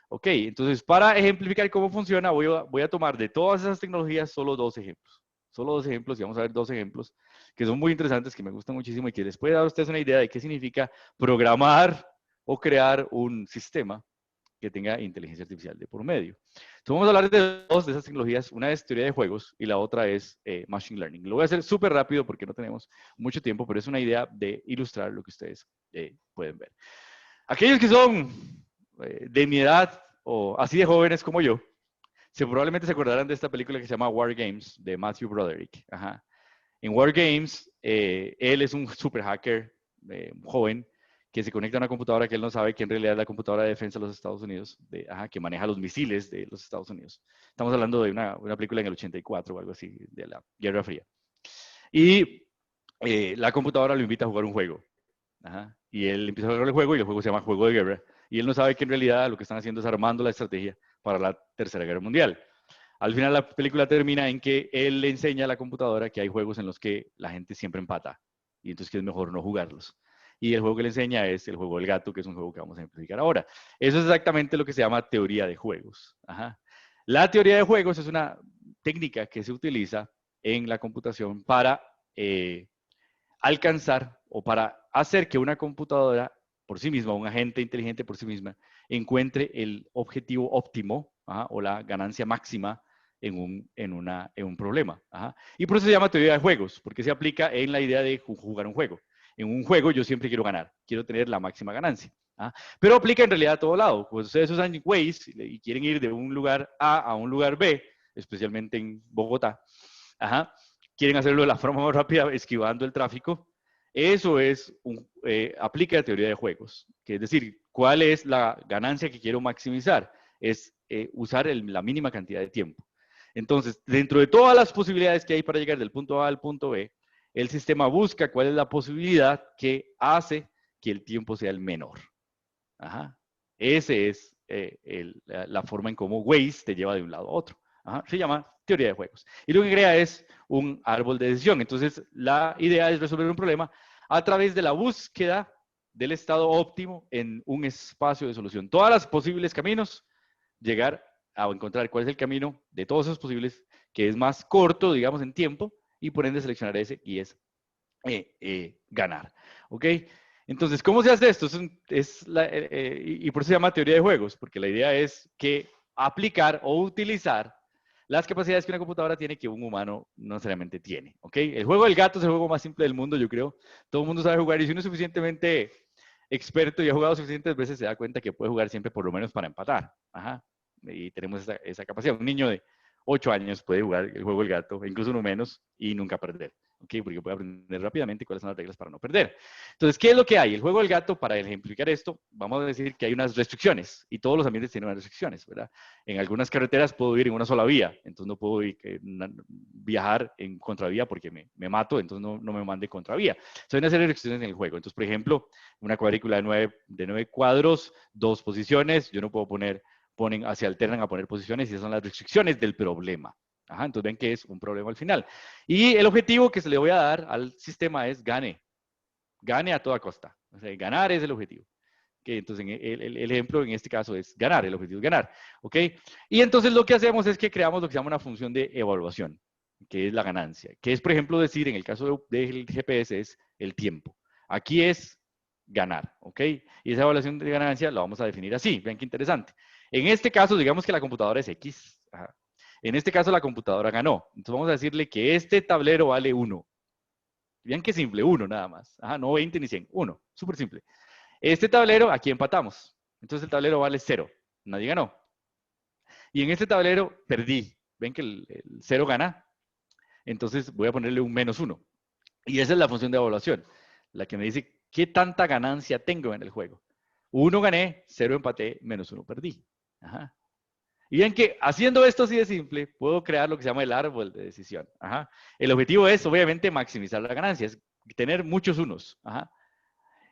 Ok, entonces para ejemplificar cómo funciona, voy a tomar de todas esas tecnologías solo dos ejemplos. Solo dos ejemplos, y vamos a ver dos ejemplos que son muy interesantes, que me gustan muchísimo y que les puede dar a ustedes una idea de qué significa programar o crear un sistema que tenga inteligencia artificial de por medio. Entonces vamos a hablar de dos de esas tecnologías. Una es teoría de juegos y la otra es machine learning. Lo voy a hacer súper rápido porque no tenemos mucho tiempo, pero es una idea de ilustrar lo que ustedes pueden ver. Aquellos que son de mi edad o así de jóvenes como yo, probablemente se acordarán de esta película que se llama War Games, de Matthew Broderick. Ajá. En War Games, él es un super hacker joven que se conecta a una computadora que él no sabe que en realidad es la computadora de defensa de los Estados Unidos, que maneja los misiles de los Estados Unidos. Estamos hablando de una película en el 84 o algo así, de la Guerra Fría. Y la computadora lo invita a jugar un juego. Ajá. Y él empieza a jugar el juego y el juego se llama Juego de Guerra. Y él no sabe que en realidad lo que están haciendo es armando la estrategia para la Tercera Guerra Mundial. Al final la película termina en que él le enseña a la computadora que hay juegos en los que la gente siempre empata y entonces que es mejor no jugarlos. Y el juego que le enseña es el juego del gato, que es un juego que vamos a explicar ahora. Eso es exactamente lo que se llama teoría de juegos. Ajá. La teoría de juegos es una técnica que se utiliza en la computación para alcanzar o para hacer que una computadora por sí misma, un agente inteligente por sí misma, encuentre el objetivo óptimo, ajá, o la ganancia máxima en un problema. Ajá. Y por eso se llama teoría de juegos, porque se aplica en la idea de jugar un juego. En un juego yo siempre quiero ganar, quiero tener la máxima ganancia. ¿Ah? Pero aplica en realidad a todo lado. Cuando ustedes usan Waze y quieren ir de un lugar A a un lugar B, especialmente en Bogotá, ajá, quieren hacerlo de la forma más rápida, esquivando el tráfico. Eso es aplica la teoría de juegos, que es decir, ¿cuál es la ganancia que quiero maximizar? Es usar la mínima cantidad de tiempo. Entonces, dentro de todas las posibilidades que hay para llegar del punto A al punto B, el sistema busca cuál es la posibilidad que hace que el tiempo sea el menor. Ajá. Esa es la forma en cómo Waze te lleva de un lado a otro. Ajá. Se llama teoría de juegos. Y lo que crea es un árbol de decisión. Entonces, la idea es resolver un problema a través de la búsqueda del estado óptimo en un espacio de solución. Todas las posibles caminos, llegar a encontrar cuál es el camino de todos esos posibles que es más corto, digamos, en tiempo, y por ende seleccionar ese y es ganar. ¿Ok? Entonces, ¿cómo se hace esto? Y por eso se llama teoría de juegos, porque la idea es que aplicar o utilizar las capacidades que una computadora tiene que un humano no necesariamente tiene. ¿Ok? El juego del gato es el juego más simple del mundo, yo creo. Todo el mundo sabe jugar y si uno es suficientemente experto y ha jugado suficientes veces, se da cuenta que puede jugar siempre por lo menos para empatar. Ajá. Y tenemos esa capacidad. Un niño de 8 años puede jugar el juego del gato, incluso uno menos, y nunca perder. ¿ok? Porque puede aprender rápidamente cuáles son las reglas para no perder. Entonces, ¿qué es lo que hay? El juego del gato, para ejemplificar esto, vamos a decir que hay unas restricciones, y todos los ambientes tienen unas restricciones, ¿verdad? En algunas carreteras puedo ir en una sola vía, entonces no puedo viajar en contravía porque me mato, entonces no me mande contravía. Entonces, hay una serie de restricciones en el juego. Entonces, por ejemplo, una cuadrícula de 9 cuadros, 2 posiciones, yo no puedo se alternan a poner posiciones y esas son las restricciones del problema. Ajá, entonces ven que es un problema al final. Y el objetivo que se le voy a dar al sistema es gane. Gane a toda costa. O sea, ganar es el objetivo. Okay, entonces el ejemplo en este caso es ganar, el objetivo es ganar. ¿Ok? Y entonces lo que hacemos es que creamos lo que se llama una función de evaluación, que es la ganancia. Que es, por ejemplo, decir, en el caso del GPS es el tiempo. Aquí es ganar. ¿Ok? Y esa evaluación de ganancia la vamos a definir así. Vean qué interesante. En este caso, digamos que la computadora es X. Ajá. En este caso, la computadora ganó. Entonces vamos a decirle que este tablero vale 1. Vean qué simple, 1 nada más. Ajá, no 20 ni 100, 1. Súper simple. Este tablero, aquí empatamos. Entonces el tablero vale 0. Nadie ganó. Y en este tablero perdí. Ven que el 0 gana. Entonces voy a ponerle un -1. Y esa es la función de evaluación. La que me dice qué tanta ganancia tengo en el juego. 1 gané, 0 empaté, -1 perdí. Ajá. Y ven que haciendo esto así de simple, puedo crear lo que se llama el árbol de decisión. Ajá. El objetivo es, obviamente, maximizar la ganancia, es tener muchos unos. Ajá.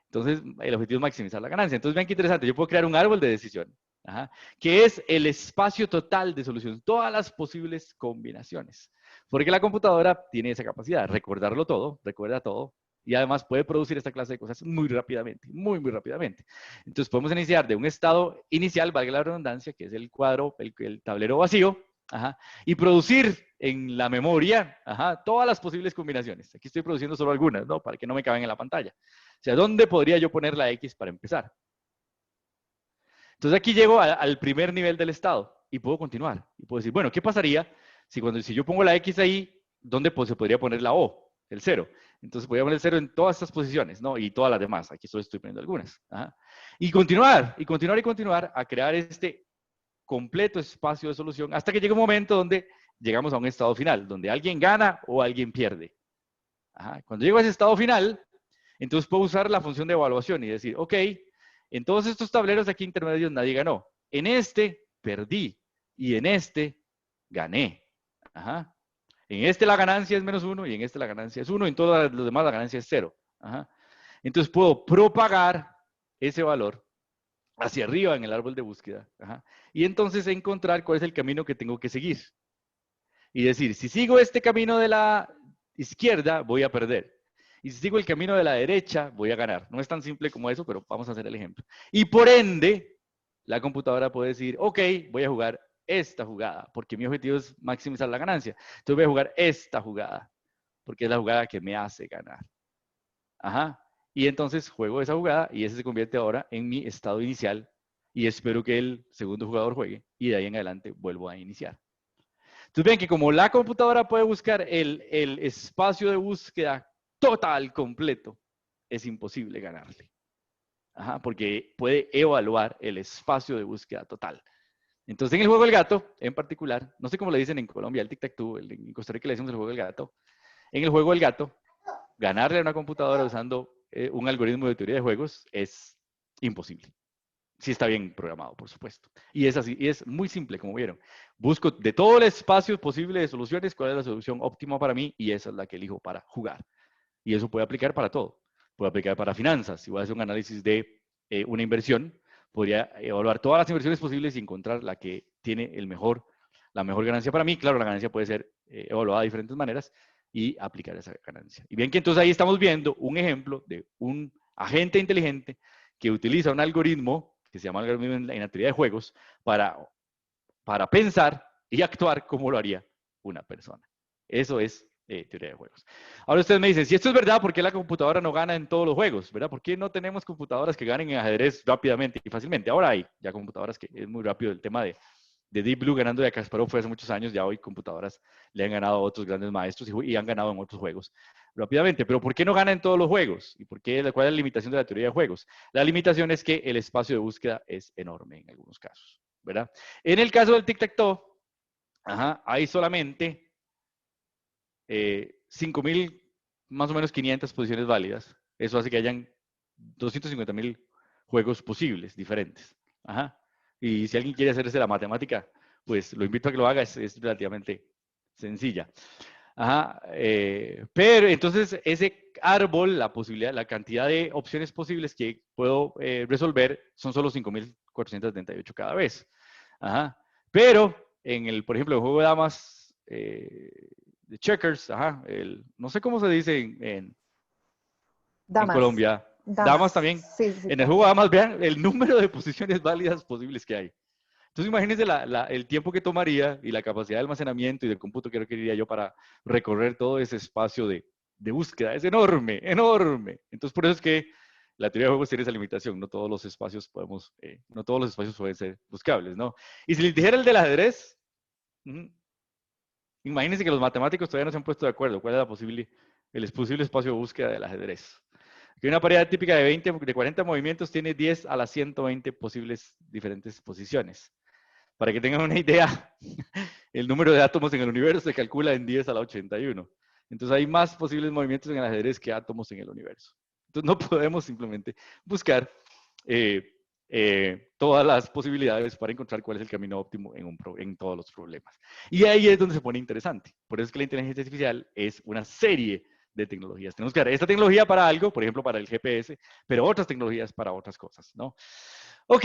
Entonces, el objetivo es maximizar la ganancia. Entonces, vean qué interesante, yo puedo crear un árbol de decisión, ajá, que es el espacio total de solución, todas las posibles combinaciones. Porque la computadora tiene esa capacidad, recordarlo todo, recuerda todo, y además puede producir esta clase de cosas muy rápidamente, muy, muy rápidamente. Entonces podemos iniciar de un estado inicial, valga la redundancia, que es el cuadro, el tablero vacío, ajá, y producir en la memoria, ajá, todas las posibles combinaciones. Aquí estoy produciendo solo algunas, ¿no? Para que no me caben en la pantalla. O sea, ¿dónde podría yo poner la X para empezar? Entonces aquí llego al primer nivel del estado y puedo continuar. Y puedo decir, bueno, ¿qué pasaría si yo pongo la X ahí, ¿dónde se podría poner la O? El 0. Entonces podría poner el 0 en todas estas posiciones, ¿no? Y todas las demás. Aquí solo estoy poniendo algunas. Ajá. Y continuar, y continuar, y continuar a crear este completo espacio de solución hasta que llegue un momento donde llegamos a un estado final, donde alguien gana o alguien pierde. Ajá. Cuando llego a ese estado final, entonces puedo usar la función de evaluación y decir, ok, en todos estos tableros aquí intermedios nadie ganó. En este perdí y en este gané. Ajá. En este la ganancia es -1 y en este la ganancia es 1. En todos los demás la ganancia es 0. Ajá. Entonces puedo propagar ese valor hacia arriba en el árbol de búsqueda. Ajá. Y entonces encontrar cuál es el camino que tengo que seguir. Y decir, si sigo este camino de la izquierda, voy a perder. Y si sigo el camino de la derecha, voy a ganar. No es tan simple como eso, pero vamos a hacer el ejemplo. Y por ende, la computadora puede decir, ok, voy a jugar esta jugada, porque mi objetivo es maximizar la ganancia. Entonces voy a jugar esta jugada, porque es la jugada que me hace ganar. Ajá. Y entonces juego esa jugada y ese se convierte ahora en mi estado inicial y espero que el segundo jugador juegue y de ahí en adelante vuelvo a iniciar. Entonces ven que como la computadora puede buscar el espacio de búsqueda total, completo, es imposible ganarle. Ajá, porque puede evaluar el espacio de búsqueda total. Entonces en el juego del gato, en particular, no sé cómo le dicen en Colombia, el tic-tac-toe, en Costa Rica le decimos el juego del gato. En el juego del gato, ganarle a una computadora usando un algoritmo de teoría de juegos es imposible. Si está bien programado, por supuesto. Y es así, y es muy simple, como vieron. Busco de todo el espacio posible de soluciones cuál es la solución óptima para mí y esa es la que elijo para jugar. Y eso puede aplicar para todo. Puede aplicar para finanzas. Si voy a hacer un análisis de una inversión, podría evaluar todas las inversiones posibles y encontrar la que tiene la mejor ganancia para mí. Claro, la ganancia puede ser evaluada de diferentes maneras y aplicar esa ganancia. Y bien que entonces ahí estamos viendo un ejemplo de un agente inteligente que utiliza un algoritmo que se llama algoritmo en la teoría de juegos para pensar y actuar como lo haría una persona. Eso es teoría de juegos. Ahora ustedes me dicen, si esto es verdad, ¿por qué la computadora no gana en todos los juegos? ¿Verdad? ¿Por qué no tenemos computadoras que ganen en ajedrez rápidamente y fácilmente? Ahora hay ya computadoras que es muy rápido. El tema de Deep Blue ganando de Kasparov fue hace muchos años, ya hoy computadoras le han ganado a otros grandes maestros y han ganado en otros juegos rápidamente. Pero ¿por qué no gana en todos los juegos? ¿Y por qué, cuál es la limitación de la teoría de juegos? La limitación es que el espacio de búsqueda es enorme en algunos casos, ¿verdad? En el caso del tic-tac-toe, hay solamente 5.000 más o menos 500 posiciones válidas. Eso hace que hayan 250.000 juegos posibles, diferentes. Ajá. Y si alguien quiere hacerse la matemática, pues lo invito a que lo haga, es relativamente sencilla. Ajá, pero entonces ese árbol, la posibilidad, la cantidad de opciones posibles que puedo resolver son solo 5.478 cada vez. Ajá. Pero por ejemplo, el juego de damas de checkers, ajá, no sé cómo se dice en Damas. Colombia. Damas Damas. también. Sí, sí, En el juego de también. damas, vean el número de posiciones válidas posibles que hay. Entonces imagínense el tiempo que tomaría y la capacidad de almacenamiento y del cómputo que requeriría yo para recorrer todo ese espacio de búsqueda. Es enorme, enorme. Entonces por eso es que la teoría de juegos tiene esa limitación. No todos los espacios no todos los espacios pueden ser buscables, ¿no? Y si les dijera el del ajedrez, imagínense que los matemáticos todavía no se han puesto de acuerdo. ¿Cuál es el posible espacio de búsqueda del ajedrez? Que una pareja típica de 40 movimientos tiene 10 a las 120 posibles diferentes posiciones. Para que tengan una idea, el número de átomos en el universo se calcula en 10 a la 81. Entonces hay más posibles movimientos en el ajedrez que átomos en el universo. Entonces no podemos simplemente buscar todas las posibilidades para encontrar cuál es el camino óptimo en todos los problemas. Y ahí es donde se pone interesante. Por eso es que la inteligencia artificial es una serie de tecnologías. Tenemos que dar esta tecnología para algo, por ejemplo, para el GPS, pero otras tecnologías para otras cosas, ¿no? Ok,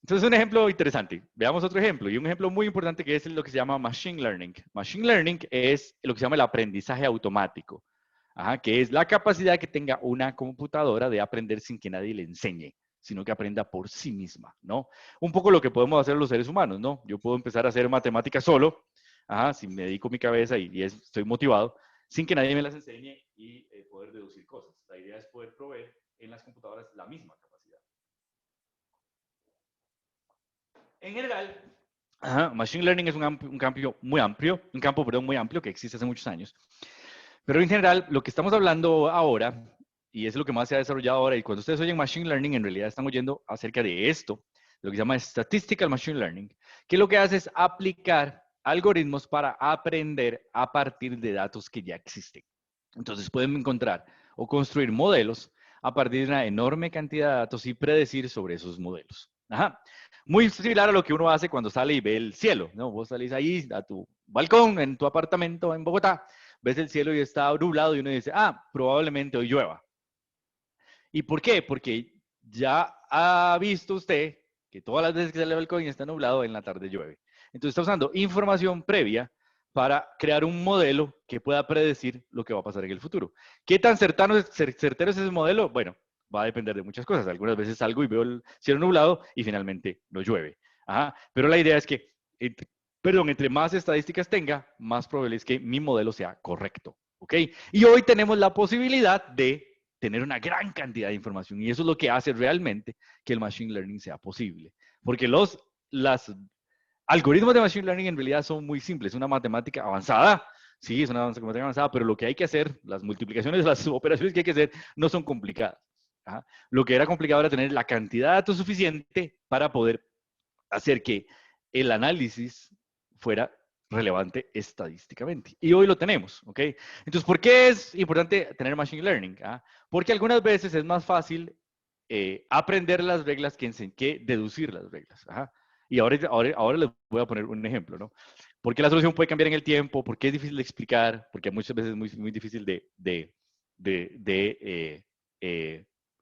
entonces un ejemplo interesante. Veamos otro ejemplo, y un ejemplo muy importante que es lo que se llama Machine Learning. Machine Learning es lo que se llama el aprendizaje automático, que es la capacidad que tenga una computadora de aprender sin que nadie le enseñe, sino que aprenda por sí misma, ¿no? Un poco lo que podemos hacer los seres humanos, ¿no? Yo puedo empezar a hacer matemáticas solo, si me dedico mi cabeza y estoy motivado, sin que nadie me las enseñe y poder deducir cosas. La idea es poder proveer en las computadoras la misma capacidad. En general, Machine Learning es un campo muy amplio que existe hace muchos años. Pero en general, lo que estamos hablando ahora, y es lo que más se ha desarrollado ahora, y cuando ustedes oyen Machine Learning, en realidad están oyendo acerca de esto, lo que se llama Statistical Machine Learning, que lo que hace es aplicar algoritmos para aprender a partir de datos que ya existen. Entonces pueden encontrar o construir modelos a partir de una enorme cantidad de datos y predecir sobre esos modelos. Muy similar a lo que uno hace cuando sale y ve el cielo, ¿no? Vos salís ahí a tu balcón, en tu apartamento en Bogotá, ves el cielo y está nublado y uno dice, probablemente hoy llueva. ¿Y por qué? Porque ya ha visto usted que todas las veces que sale al balcón y está nublado, en la tarde llueve. Entonces está usando información previa para crear un modelo que pueda predecir lo que va a pasar en el futuro. ¿Qué tan certero es ese modelo? Bueno, va a depender de muchas cosas. Algunas veces salgo y veo el cielo nublado y finalmente no llueve. Pero la idea es que, entre más estadísticas tenga, más probable es que mi modelo sea correcto. ¿Ok? Y hoy tenemos la posibilidad de tener una gran cantidad de información y eso es lo que hace realmente que el Machine Learning sea posible. Porque los algoritmos de Machine Learning en realidad son muy simples, una matemática avanzada, sí, es una matemática avanzada, pero lo que hay que hacer, las multiplicaciones, las operaciones que hay que hacer, no son complicadas. Lo que era complicado era tener la cantidad de datos suficiente para poder hacer que el análisis fuera relevante estadísticamente. Y hoy lo tenemos, ¿ok? Entonces, ¿por qué es importante tener Machine Learning? Porque algunas veces es más fácil aprender las reglas que deducir las reglas. Y ahora les voy a poner un ejemplo, ¿no? Porque la solución puede cambiar en el tiempo, porque es difícil de explicar, porque muchas veces es muy, muy difícil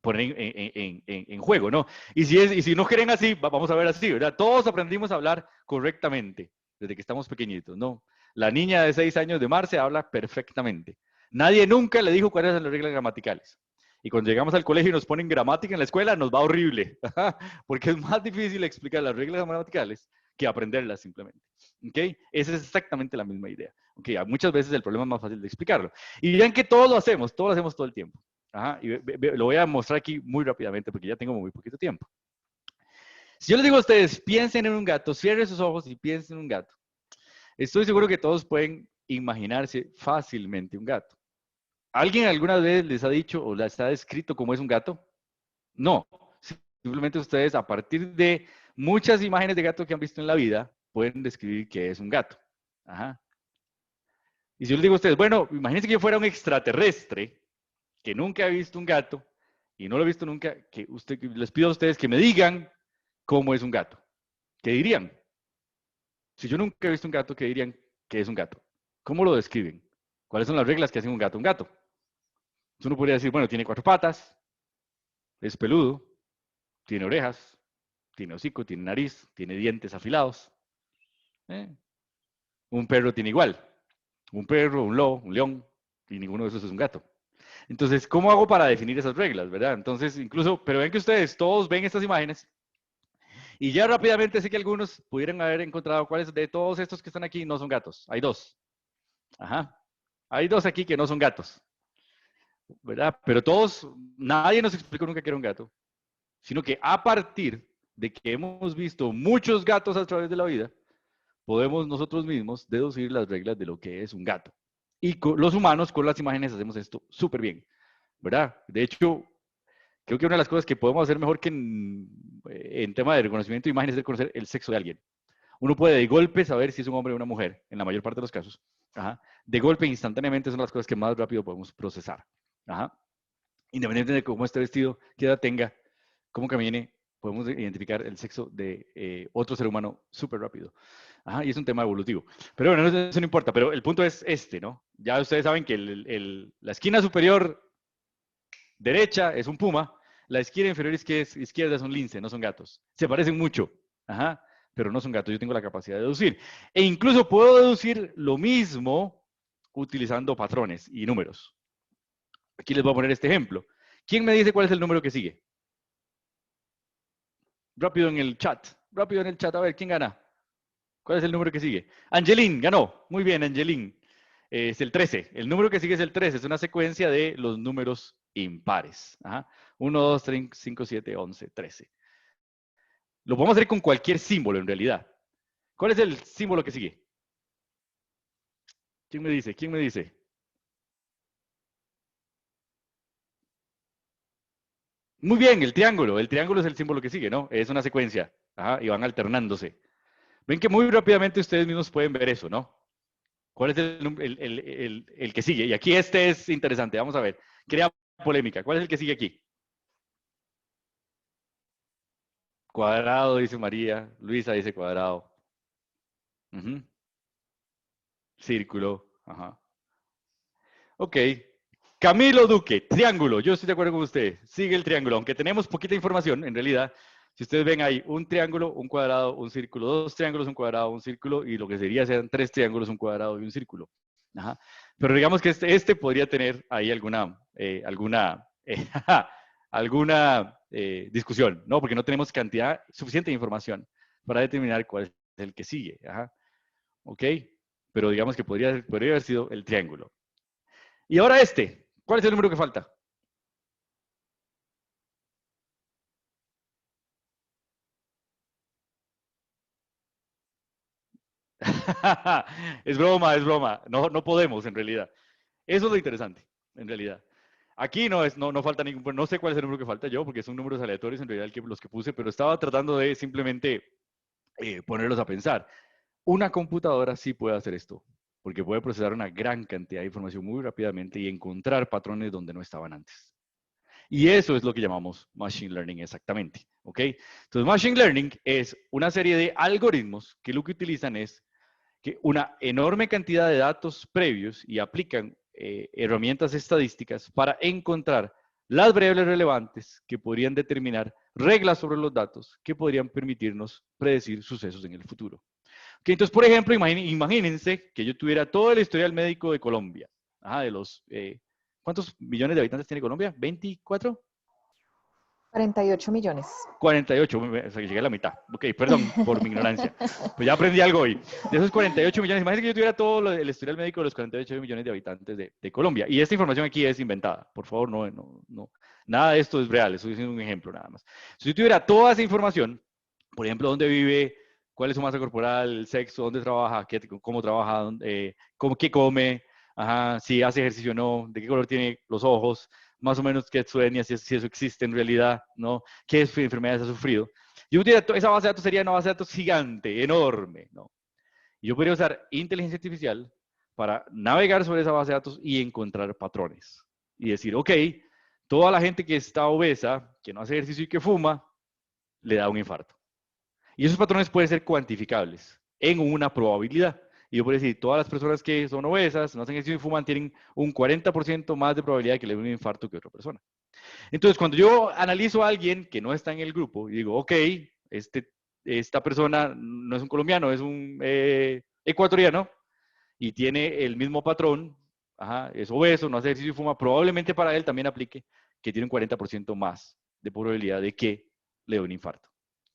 poner en juego, ¿no? Y si no quieren así, vamos a ver así, ¿verdad? Todos aprendimos a hablar correctamente desde que estamos pequeñitos, ¿no? La niña de 6 años de Marce habla perfectamente. Nadie nunca le dijo cuáles eran las reglas gramaticales. Y cuando llegamos al colegio y nos ponen gramática en la escuela, nos va horrible, porque es más difícil explicar las reglas gramaticales que aprenderlas simplemente. ¿Ok? Esa es exactamente la misma idea. ¿Ok? Muchas veces el problema es más fácil de explicarlo. Y vean que todo lo hacemos todo el tiempo. Y lo voy a mostrar aquí muy rápidamente porque ya tengo muy poquito tiempo. Si yo les digo a ustedes, piensen en un gato, cierren sus ojos y piensen en un gato. Estoy seguro que todos pueden imaginarse fácilmente un gato. ¿Alguien alguna vez les ha dicho o les ha descrito cómo es un gato? No. Simplemente ustedes, a partir de muchas imágenes de gato que han visto en la vida, pueden describir qué es un gato. Y si yo les digo a ustedes, bueno, imagínense que yo fuera un extraterrestre que nunca ha visto un gato y no lo he visto nunca, que les pido a ustedes que me digan cómo es un gato. ¿Qué dirían? Si yo nunca he visto un gato, ¿qué dirían que es un gato? ¿Cómo lo describen? ¿Cuáles son las reglas que hacen un gato un gato? Entonces uno podría decir, bueno, tiene 4 patas, es peludo, tiene orejas, tiene hocico, tiene nariz, tiene dientes afilados. ¿Eh? Un perro tiene igual. Un perro, un lobo, un león, y ninguno de esos es un gato. Entonces, ¿cómo hago para definir esas reglas, verdad? Entonces, incluso, pero ven que ustedes todos ven estas imágenes y ya rápidamente sé que algunos pudieran haber encontrado cuáles de todos estos que están aquí no son gatos. Hay 2. Ajá. Hay 2 aquí que no son gatos, ¿verdad? Pero todos, nadie nos explicó nunca que era un gato, sino que a partir de que hemos visto muchos gatos a través de la vida, podemos nosotros mismos deducir las reglas de lo que es un gato. Y los humanos con las imágenes hacemos esto súper bien, ¿verdad? De hecho, creo que una de las cosas que podemos hacer mejor que en tema de reconocimiento de imágenes es reconocer el sexo de alguien. Uno puede de golpe saber si es un hombre o una mujer, en la mayor parte de los casos. Ajá. De golpe, instantáneamente, son las cosas que más rápido podemos procesar. Ajá. Independientemente de cómo esté vestido, qué edad tenga, cómo camine, podemos identificar el sexo de otro ser humano súper rápido. Ajá, y es un tema evolutivo. Pero bueno, eso no importa, pero el punto es este, ¿no? Ya ustedes saben que la esquina superior derecha es un puma, la esquina inferior izquierda es un lince, no son gatos. Se parecen mucho, ajá, pero no son gatos. Yo tengo la capacidad de deducir. E incluso puedo deducir lo mismo utilizando patrones y números. Aquí les voy a poner este ejemplo. ¿Quién me dice cuál es el número que sigue? Rápido en el chat. Rápido en el chat. A ver, ¿quién gana? ¿Cuál es el número que sigue? Angelín, ganó. Muy bien, Angelín. Es el 13. El número que sigue es el 13. Es una secuencia de los números impares. Ajá. 1, 2, 3, 5, 7, 11, 13. Lo podemos hacer con cualquier símbolo en realidad. ¿Cuál es el símbolo que sigue? ¿Quién me dice? ¿Quién me dice? Muy bien, el triángulo. El triángulo es el símbolo que sigue, ¿no? Es una secuencia. Ajá, y van alternándose. Ven que muy rápidamente ustedes mismos pueden ver eso, ¿no? ¿Cuál es el que sigue? Y aquí este es interesante. Vamos a ver. Crea polémica. ¿Cuál es el que sigue aquí? Cuadrado, dice María. Luisa dice cuadrado. Uh-huh. Círculo. Ajá. Ok. Camilo Duque, triángulo. Yo estoy de acuerdo con usted. Sigue el triángulo. Aunque tenemos poquita información, en realidad, si ustedes ven ahí un triángulo, un cuadrado, un círculo, 2 triángulos, un cuadrado, un círculo, y lo que sería sean 3 triángulos, un cuadrado y un círculo. Ajá. Pero digamos que este podría tener ahí alguna alguna discusión, ¿no? Porque no tenemos cantidad suficiente de información para determinar cuál es el que sigue. Ajá. ¿Ok? Pero digamos que podría haber sido el triángulo. Y ahora este. ¿Cuál es el número que falta? Es broma, es broma. No, no podemos, en realidad. Eso es lo interesante, en realidad. Aquí no falta ningún, no sé cuál es el número que falta yo, porque son números aleatorios en realidad los que puse, pero estaba tratando de simplemente ponerlos a pensar. Una computadora sí puede hacer esto, porque puede procesar una gran cantidad de información muy rápidamente y encontrar patrones donde no estaban antes. Y eso es lo que llamamos Machine Learning exactamente, ¿ok? Entonces, Machine Learning es una serie de algoritmos que lo que utilizan es que una enorme cantidad de datos previos y aplican herramientas estadísticas para encontrar las variables relevantes que podrían determinar reglas sobre los datos que podrían permitirnos predecir sucesos en el futuro. Okay, entonces, por ejemplo, imagínense que yo tuviera todo el historial médico de Colombia. Ajá, de los, ¿cuántos millones de habitantes tiene Colombia? ¿24? 48 millones. 48, o sea, que llegué a la mitad. Ok, perdón por mi ignorancia. Pues ya aprendí algo hoy. De esos 48 millones, imagínense que yo tuviera todo el historial médico de los 48 millones de habitantes de Colombia. Y esta información aquí es inventada. Por favor, no. Nada de esto es real, estoy diciendo un ejemplo nada más. Si yo tuviera toda esa información, por ejemplo, dónde vive, cuál es su masa corporal, el sexo, dónde trabaja, cómo trabaja, qué come, ajá, si hace ejercicio o no, de qué color tiene los ojos, más o menos qué es su etnia, si eso existe en realidad, ¿no? ¿Qué enfermedades ha sufrido? Yo diría, esa base de datos sería una base de datos gigante, enorme, ¿no? Y yo podría usar inteligencia artificial para navegar sobre esa base de datos y encontrar patrones. Y decir, ok, toda la gente que está obesa, que no hace ejercicio y que fuma, le da un infarto. Y esos patrones pueden ser cuantificables en una probabilidad. Y yo puedo decir, todas las personas que son obesas, no hacen ejercicio y fuman, tienen un 40% más de probabilidad de que le dé un infarto que otra persona. Entonces, cuando yo analizo a alguien que no está en el grupo y digo, ok, esta persona no es un colombiano, es un ecuatoriano y tiene el mismo patrón, ajá, es obeso, no hace ejercicio y fuma, probablemente para él también aplique que tiene un 40% más de probabilidad de que le dé un infarto.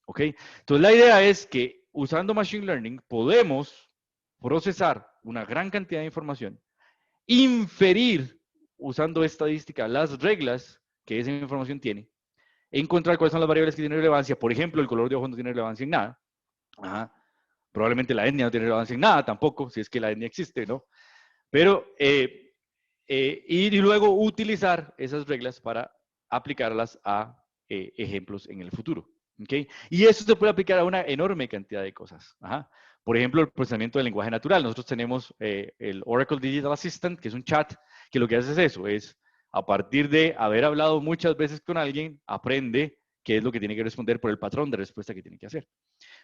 ¿Ok? Entonces, la idea es que usando Machine Learning podemos procesar una gran cantidad de información, inferir usando estadística las reglas que esa información tiene, encontrar cuáles son las variables que tienen relevancia. Por ejemplo, el color de ojos no tiene relevancia en nada. Ajá. Probablemente la etnia no tiene relevancia en nada tampoco, si es que la etnia existe, ¿no? Pero, y luego utilizar esas reglas para aplicarlas a ejemplos en el futuro. ¿Okay? Y eso se puede aplicar a una enorme cantidad de cosas. Ajá. Por ejemplo, el procesamiento del lenguaje natural. Nosotros tenemos el Oracle Digital Assistant, que es un chat que lo que hace es eso, es a partir de haber hablado muchas veces con alguien, aprende qué es lo que tiene que responder por el patrón de respuesta que tiene que hacer.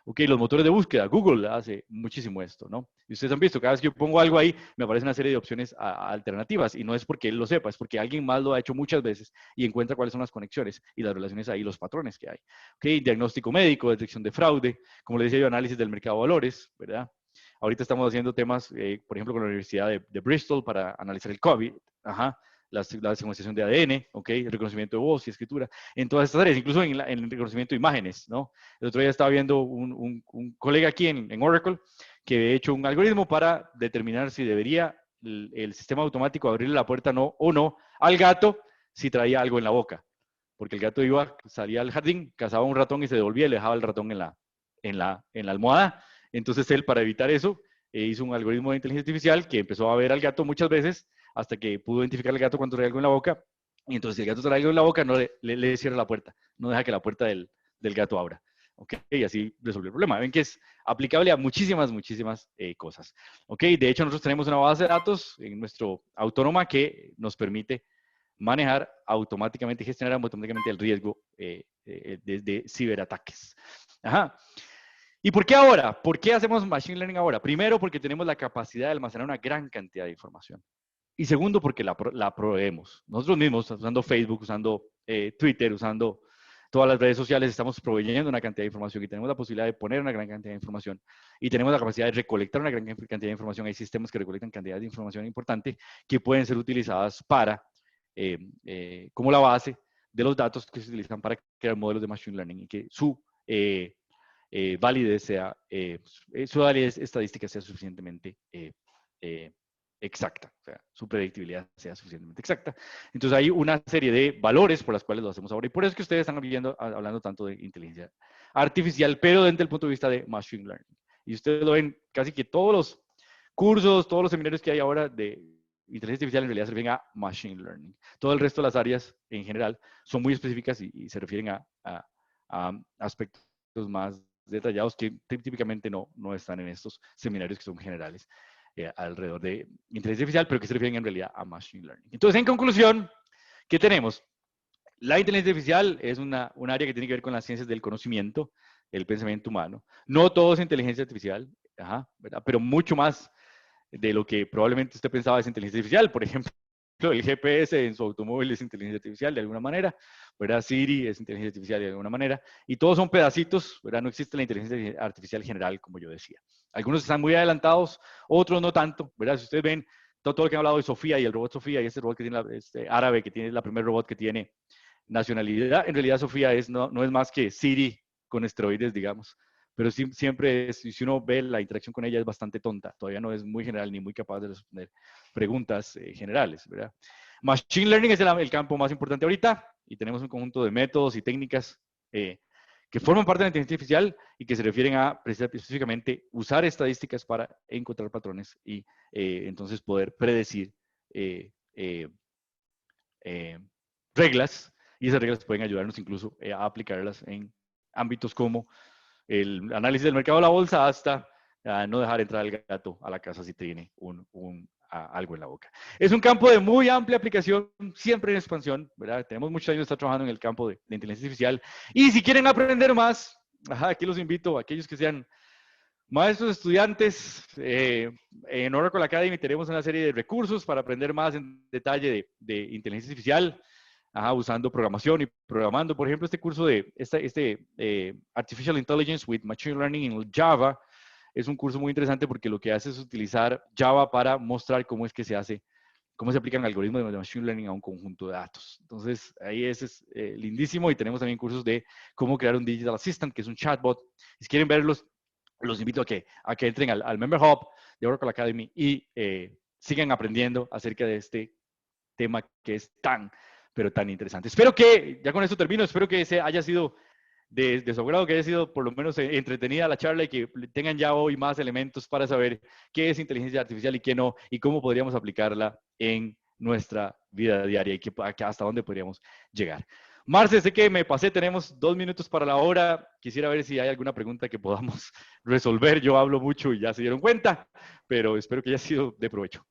Ok, los motores de búsqueda, Google hace muchísimo esto, ¿no? Y ustedes han visto, cada vez que yo pongo algo ahí, me aparece una serie de opciones alternativas, y no es porque él lo sepa, es porque alguien más lo ha hecho muchas veces y encuentra cuáles son las conexiones y las relaciones ahí, los patrones que hay. Ok, diagnóstico médico, detección de fraude, como le decía yo, análisis del mercado de valores, ¿verdad? Ahorita estamos haciendo temas, por ejemplo, con la Universidad de Bristol para analizar el COVID, ajá, la secuenciación de ADN, ¿ok? El reconocimiento de voz y escritura, en todas estas áreas, incluso en el reconocimiento de imágenes, ¿no? El otro día estaba viendo un colega aquí en Oracle que había hecho un algoritmo para determinar si debería el sistema automático abrirle la puerta o no al gato si traía algo en la boca. Porque el gato salía al jardín, cazaba un ratón y se devolvía y le dejaba el ratón en la almohada. Entonces él, para evitar eso, hizo un algoritmo de inteligencia artificial que empezó a ver al gato muchas veces hasta que pudo identificar al gato cuando traía algo en la boca. Y entonces, si el gato trae algo en la boca, no le cierra la puerta, no deja que la puerta del gato abra. ¿Ok? Y así resolvió el problema. Ven que es aplicable a muchísimas cosas. ¿Ok? De hecho, nosotros tenemos una base de datos en nuestro Autónoma que nos permite manejar automáticamente, gestionar automáticamente el riesgo de ciberataques. Ajá. ¿Y por qué ahora? ¿Por qué hacemos Machine Learning ahora? Primero, porque tenemos la capacidad de almacenar una gran cantidad de información. Y segundo, porque la proveemos. Nosotros mismos, usando Facebook, usando Twitter, usando todas las redes sociales, estamos proveyendo una cantidad de información y tenemos la posibilidad de poner una gran cantidad de información y tenemos la capacidad de recolectar una gran cantidad de información. Hay sistemas que recolectan cantidades de información importante que pueden ser utilizadas para, como la base de los datos que se utilizan para crear modelos de Machine Learning y que su validez su validez estadística sea suficientemente exacta, o sea, su predictibilidad sea suficientemente exacta. Entonces hay una serie de valores por las cuales lo hacemos ahora y por eso es que ustedes están hablando tanto de inteligencia artificial, pero desde el punto de vista de Machine Learning. Y ustedes lo ven casi que todos los cursos, todos los seminarios que hay ahora de inteligencia artificial en realidad se refieren a Machine Learning. Todo el resto de las áreas en general son muy específicas y se refieren a aspectos más detallados que típicamente no están en estos seminarios que son generales alrededor de inteligencia artificial, pero que se refieren en realidad a Machine Learning. Entonces, en conclusión, ¿qué tenemos? La inteligencia artificial es un área que tiene que ver con las ciencias del conocimiento, el pensamiento humano. No todo es inteligencia artificial, ¿verdad? Pero mucho más de lo que probablemente usted pensaba es inteligencia artificial. Por ejemplo, el GPS en su automóvil es inteligencia artificial de alguna manera, ¿verdad? Siri es inteligencia artificial de alguna manera, y todos son pedacitos, ¿verdad? No existe la inteligencia artificial general, como yo decía. Algunos están muy adelantados, otros no tanto, ¿verdad? Si ustedes ven todo lo que han hablado de Sofía y el robot Sofía y este robot que tiene árabe, que tiene la primer robot que tiene nacionalidad, en realidad Sofía no es más que Siri con esteroides, digamos. Pero siempre si uno ve la interacción con ella es bastante tonta, todavía no es muy general ni muy capaz de responder preguntas generales, ¿verdad? Machine Learning es el campo más importante ahorita y tenemos un conjunto de métodos y técnicas que forman parte de la inteligencia artificial y que se refieren a específicamente usar estadísticas para encontrar patrones y entonces poder predecir reglas, y esas reglas pueden ayudarnos incluso a aplicarlas en ámbitos como el análisis del mercado de la bolsa hasta no dejar entrar al gato a la casa si tiene algo en la boca. Es un campo de muy amplia aplicación, siempre en expansión, ¿verdad? Tenemos muchos años de estar trabajando en el campo de inteligencia artificial. Y si quieren aprender más, aquí los invito a aquellos que sean maestros, estudiantes. En Oracle Academy tenemos una serie de recursos para aprender más en detalle de inteligencia artificial, usando programación y programando. Por ejemplo, este curso de Artificial Intelligence with Machine Learning in Java es un curso muy interesante porque lo que hace es utilizar Java para mostrar cómo es que se hace, cómo se aplican algoritmos de Machine Learning a un conjunto de datos. Entonces, ahí es lindísimo, y tenemos también cursos de cómo crear un Digital Assistant, que es un chatbot. Si quieren verlos, los invito a que entren al Member Hub de Oracle Academy y sigan aprendiendo acerca de este tema que es pero tan interesante. Espero que, ya con esto termino, espero que haya sido de su agrado, que haya sido por lo menos entretenida la charla y que tengan ya hoy más elementos para saber qué es inteligencia artificial y qué no, y cómo podríamos aplicarla en nuestra vida diaria y hasta dónde podríamos llegar. Marce, sé que me pasé, tenemos 2 minutos para la hora. Quisiera ver si hay alguna pregunta que podamos resolver. Yo hablo mucho y ya se dieron cuenta, pero espero que haya sido de provecho.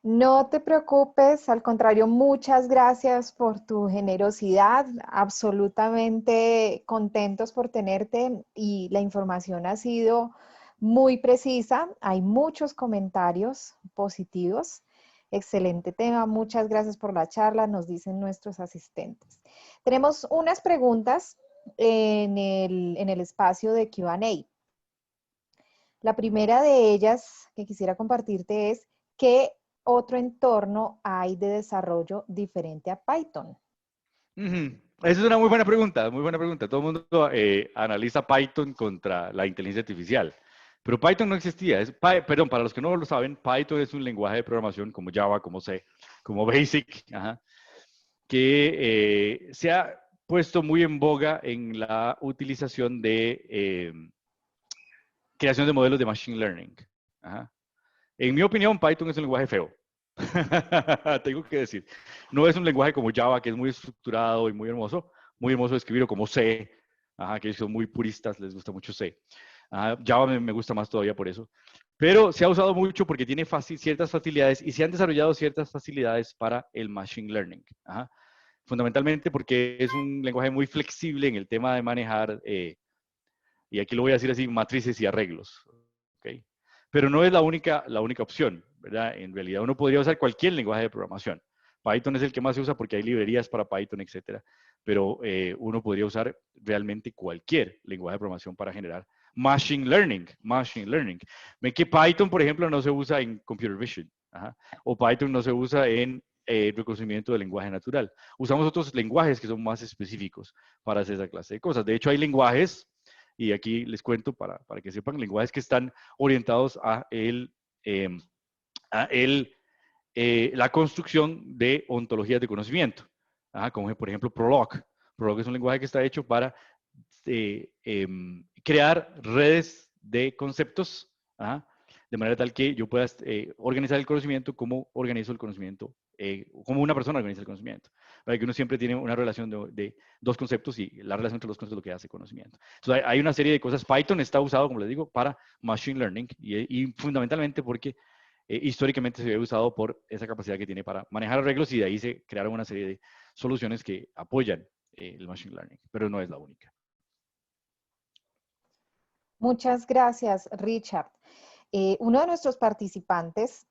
No te preocupes, al contrario, muchas gracias por tu generosidad, absolutamente contentos por tenerte, y la información ha sido muy precisa, hay muchos comentarios positivos, excelente tema, muchas gracias por la charla, nos dicen nuestros asistentes. Tenemos unas preguntas en el espacio de Q&A. La primera de ellas que quisiera compartirte es: ¿qué otro entorno hay de desarrollo diferente a Python? Esa es una muy buena pregunta, muy buena pregunta. Todo el mundo analiza Python contra la inteligencia artificial, pero Python no existía. Perdón, para los que no lo saben, Python es un lenguaje de programación como Java, como C, como Basic, que se ha puesto muy en boga en la utilización de creación de modelos de Machine Learning. En mi opinión, Python es un lenguaje feo. Tengo que decir, no es un lenguaje como Java, que es muy estructurado y muy hermoso de escribir, o como C, que son muy puristas, les gusta mucho C. Java me gusta más todavía por eso, pero se ha usado mucho porque tiene ciertas facilidades, y se han desarrollado ciertas facilidades para el Machine Learning. Fundamentalmente porque es un lenguaje muy flexible en el tema de manejar, y aquí lo voy a decir así, matrices y arreglos. ¿Okay? Pero no es la única opción, ¿verdad? En realidad uno podría usar cualquier lenguaje de programación. Python es el que más se usa porque hay librerías para Python, etcétera. Pero uno podría usar realmente cualquier lenguaje de programación para generar Machine Learning. Ven que Python, por ejemplo, no se usa en Computer Vision. O Python no se usa en reconocimiento del lenguaje natural. Usamos otros lenguajes que son más específicos para hacer esa clase de cosas. De hecho, hay lenguajes, y aquí les cuento para que sepan, lenguajes que están orientados a la construcción de ontologías de conocimiento, como por ejemplo Prolog. Prolog es un lenguaje que está hecho para crear redes de conceptos, de manera tal que yo pueda organizar el conocimiento como organizo el conocimiento, como una persona organiza el conocimiento, para que uno siempre tiene una relación de dos conceptos, y la relación entre los conceptos es lo que hace conocimiento. Entonces hay una serie de cosas. Python está usado, como les digo, para Machine Learning, y fundamentalmente porque históricamente se había usado por esa capacidad que tiene para manejar arreglos, y de ahí se crearon una serie de soluciones que apoyan el Machine Learning, pero no es la única. Muchas gracias, Richard. Uno de nuestros participantes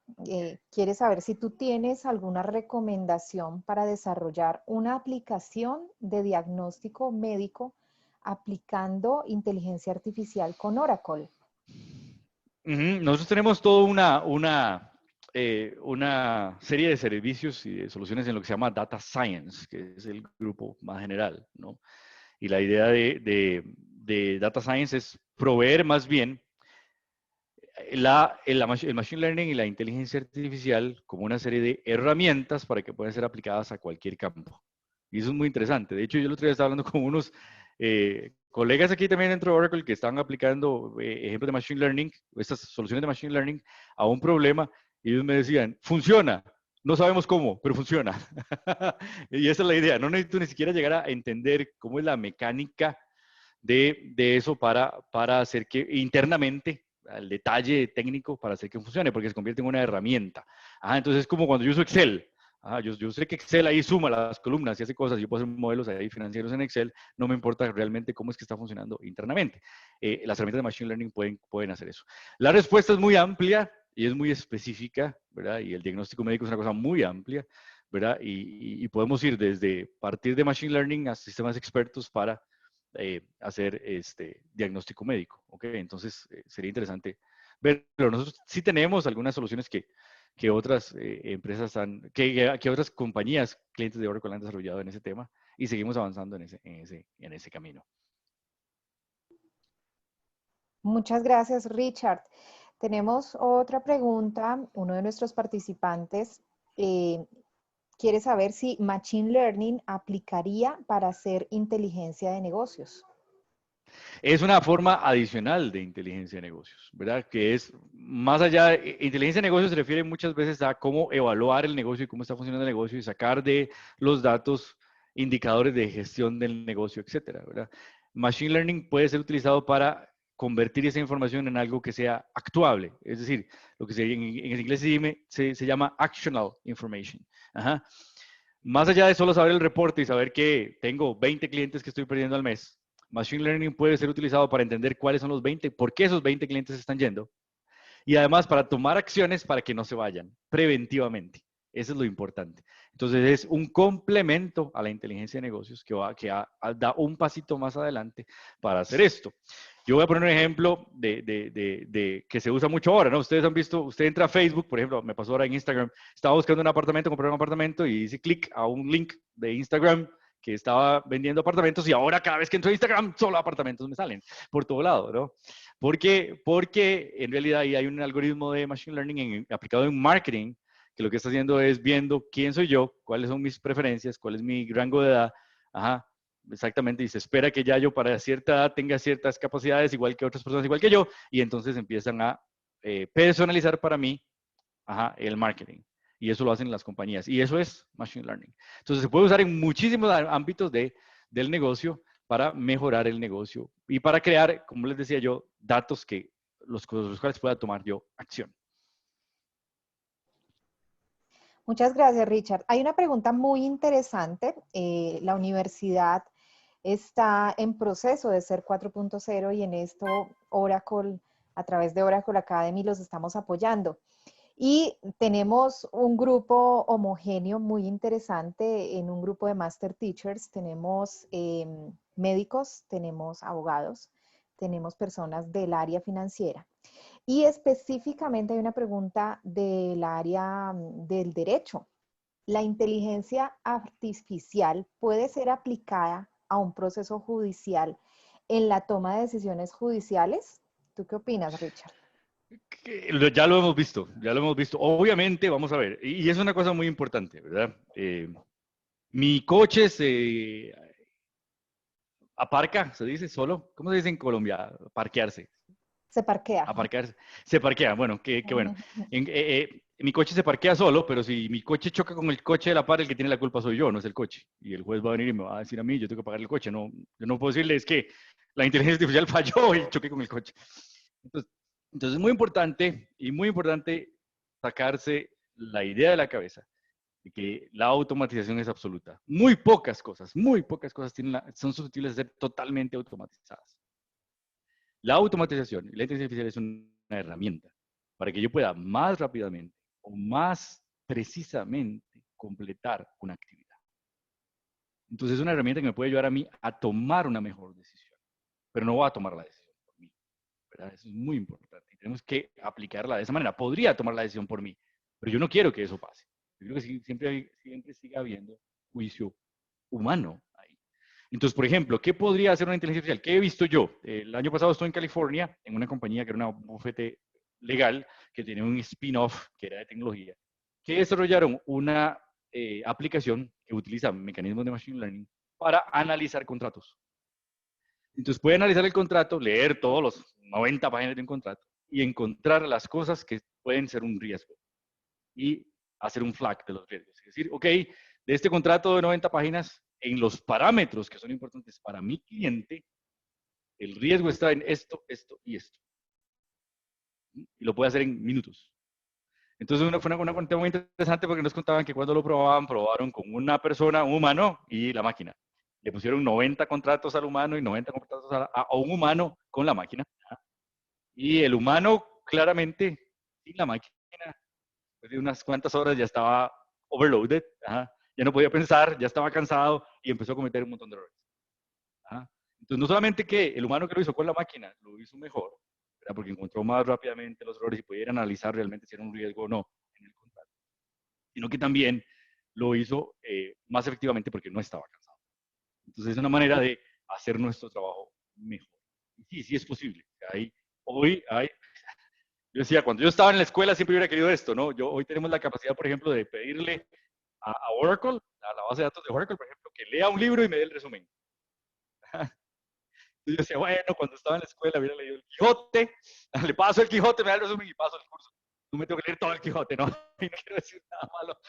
quiere saber si tú tienes alguna recomendación para desarrollar una aplicación de diagnóstico médico aplicando inteligencia artificial con Oracle. Nosotros tenemos toda una serie de servicios y de soluciones en lo que se llama Data Science, que es el grupo más general, ¿no? Y la idea de Data Science es proveer más bien el Machine Learning y la inteligencia artificial como una serie de herramientas para que puedan ser aplicadas a cualquier campo. Y eso es muy interesante. De hecho, yo el otro día estaba hablando con unos colegas aquí también dentro de Oracle que están aplicando ejemplos de Machine Learning, estas soluciones de Machine Learning, a un problema, y ellos me decían, funciona. No sabemos cómo, pero funciona. Y esa es la idea. No necesito ni siquiera llegar a entender cómo es la mecánica de eso para hacer que internamente el detalle técnico para hacer que funcione, porque se convierte en una herramienta. Entonces es como cuando yo uso Excel. Yo sé que Excel ahí suma las columnas y hace cosas, yo puedo hacer modelos ahí financieros en Excel, no me importa realmente cómo es que está funcionando internamente. Las herramientas de Machine Learning pueden hacer eso. La respuesta es muy amplia y es muy específica, ¿verdad? Y el diagnóstico médico es una cosa muy amplia, ¿verdad? Y podemos ir desde partir de Machine Learning a sistemas expertos para hacer diagnóstico médico, ¿ok? Entonces sería interesante verlo. Nosotros sí tenemos algunas soluciones que otras empresas que otras compañías, clientes de Oracle han desarrollado en ese tema y seguimos avanzando en ese camino. Muchas gracias, Richard. Tenemos otra pregunta. Uno de nuestros participantes quiere saber si Machine Learning aplicaría para hacer inteligencia de negocios. Es una forma adicional de inteligencia de negocios, ¿verdad? Que es más allá, inteligencia de negocios se refiere muchas veces a cómo evaluar el negocio y cómo está funcionando el negocio y sacar de los datos indicadores de gestión del negocio, etcétera, ¿verdad? Machine Learning puede ser utilizado para convertir esa información en algo que sea actuable, es decir, lo que en inglés se llama actionable information. Más allá de solo saber el reporte y saber que tengo 20 clientes que estoy perdiendo al mes, Machine Learning puede ser utilizado para entender cuáles son los 20, por qué esos 20 clientes se están yendo, y además para tomar acciones para que no se vayan, preventivamente. Eso es lo importante. Entonces es un complemento a la inteligencia de negocios que da un pasito más adelante para hacer esto. Yo voy a poner un ejemplo de que se usa mucho ahora, ¿no? Ustedes han visto, usted entra a Facebook, por ejemplo, me pasó ahora en Instagram, estaba buscando un apartamento, comprar un apartamento y hice clic a un link de Instagram que estaba vendiendo apartamentos y ahora cada vez que entro a Instagram, solo apartamentos me salen por todo lado, ¿no? Porque en realidad ahí hay un algoritmo de Machine Learning aplicado en marketing que lo que está haciendo es viendo quién soy yo, cuáles son mis preferencias, cuál es mi rango de edad, exactamente, y se espera que ya yo para cierta edad tenga ciertas capacidades igual que otras personas igual que yo, y entonces empiezan a personalizar para mí el marketing. Y eso lo hacen las compañías. Y eso es Machine Learning. Entonces se puede usar en muchísimos ámbitos del negocio para mejorar el negocio y para crear, como les decía yo, datos que los cuales pueda tomar yo acción. Muchas gracias, Richard. Hay una pregunta muy interesante. La universidad está en proceso de ser 4.0 y en esto Oracle, a través de Oracle Academy, los estamos apoyando. Y tenemos un grupo homogéneo muy interesante. En un grupo de Master Teachers tenemos médicos, tenemos abogados, tenemos personas del área financiera. Y específicamente hay una pregunta del área del derecho. ¿La inteligencia artificial puede ser aplicada a un proceso judicial en la toma de decisiones judiciales? ¿Tú qué opinas, Richard? Ya lo hemos visto, ya lo hemos visto. Obviamente, vamos a ver, y es una cosa muy importante, ¿verdad? Mi coche se aparca, se dice solo. ¿Cómo se dice en Colombia? Parquearse. Se parquea. Aparcarse. Se parquea, bueno, qué bueno. Mi coche se parquea solo, pero si mi coche choca con el coche de la par, el que tiene la culpa soy yo, no es el coche. Y el juez va a venir y me va a decir a mí, yo tengo que pagar el coche. No, yo no puedo decirle, es que la inteligencia artificial falló y choqué con el coche. Entonces es muy importante sacarse la idea de la cabeza de que la automatización es absoluta. Muy pocas cosas son susceptibles de ser totalmente automatizadas. La automatización y la inteligencia artificial es una herramienta para que yo pueda más rápidamente o más precisamente completar una actividad. Entonces es una herramienta que me puede ayudar a mí a tomar una mejor decisión, pero no voy a tomar la decisión por mí, ¿verdad? Eso es muy importante. Tenemos que aplicarla de esa manera. Podría tomar la decisión por mí, pero yo no quiero que eso pase. Yo creo que siempre siga habiendo juicio humano ahí. Entonces, por ejemplo, ¿qué podría hacer una inteligencia artificial? ¿Qué he visto yo? El año pasado estuve en California, en una compañía que era una bufete legal, que tenía un spin-off, que era de tecnología, que desarrollaron una aplicación que utiliza mecanismos de Machine Learning para analizar contratos. Entonces, puede analizar el contrato, leer todos los 90 páginas de un contrato y encontrar las cosas que pueden ser un riesgo y hacer un flag de los riesgos. Es decir, ok, de este contrato de 90 páginas, en los parámetros que son importantes para mi cliente, el riesgo está en esto, esto y esto. y lo puede hacer en minutos. Entonces fue una cuenta muy interesante porque nos contaban que cuando lo probaron con una persona, un humano y la máquina. Le pusieron 90 contratos al humano y 90 contratos a un humano con la máquina. Y el humano claramente, sin la máquina, después de unas cuantas horas ya estaba overloaded, ya no podía pensar, ya estaba cansado y empezó a cometer un montón de errores. Entonces, no solamente que el humano que lo hizo con la máquina lo hizo mejor, ¿verdad? Porque encontró más rápidamente los errores y pudiera analizar realmente si era un riesgo o no en el contrato, sino que también lo hizo más efectivamente porque no estaba cansado. Entonces, es una manera de hacer nuestro trabajo mejor. Y sí, sí es posible. Yo decía, cuando yo estaba en la escuela siempre hubiera querido esto, ¿no? Hoy tenemos la capacidad, por ejemplo, de pedirle a Oracle, a la base de datos de Oracle, por ejemplo, que lea un libro y me dé el resumen. Yo decía, bueno, cuando estaba en la escuela hubiera leído el Quijote, le paso el Quijote, me da el resumen y paso el curso. No me tengo que leer todo el Quijote, ¿no? Y no quiero decir nada malo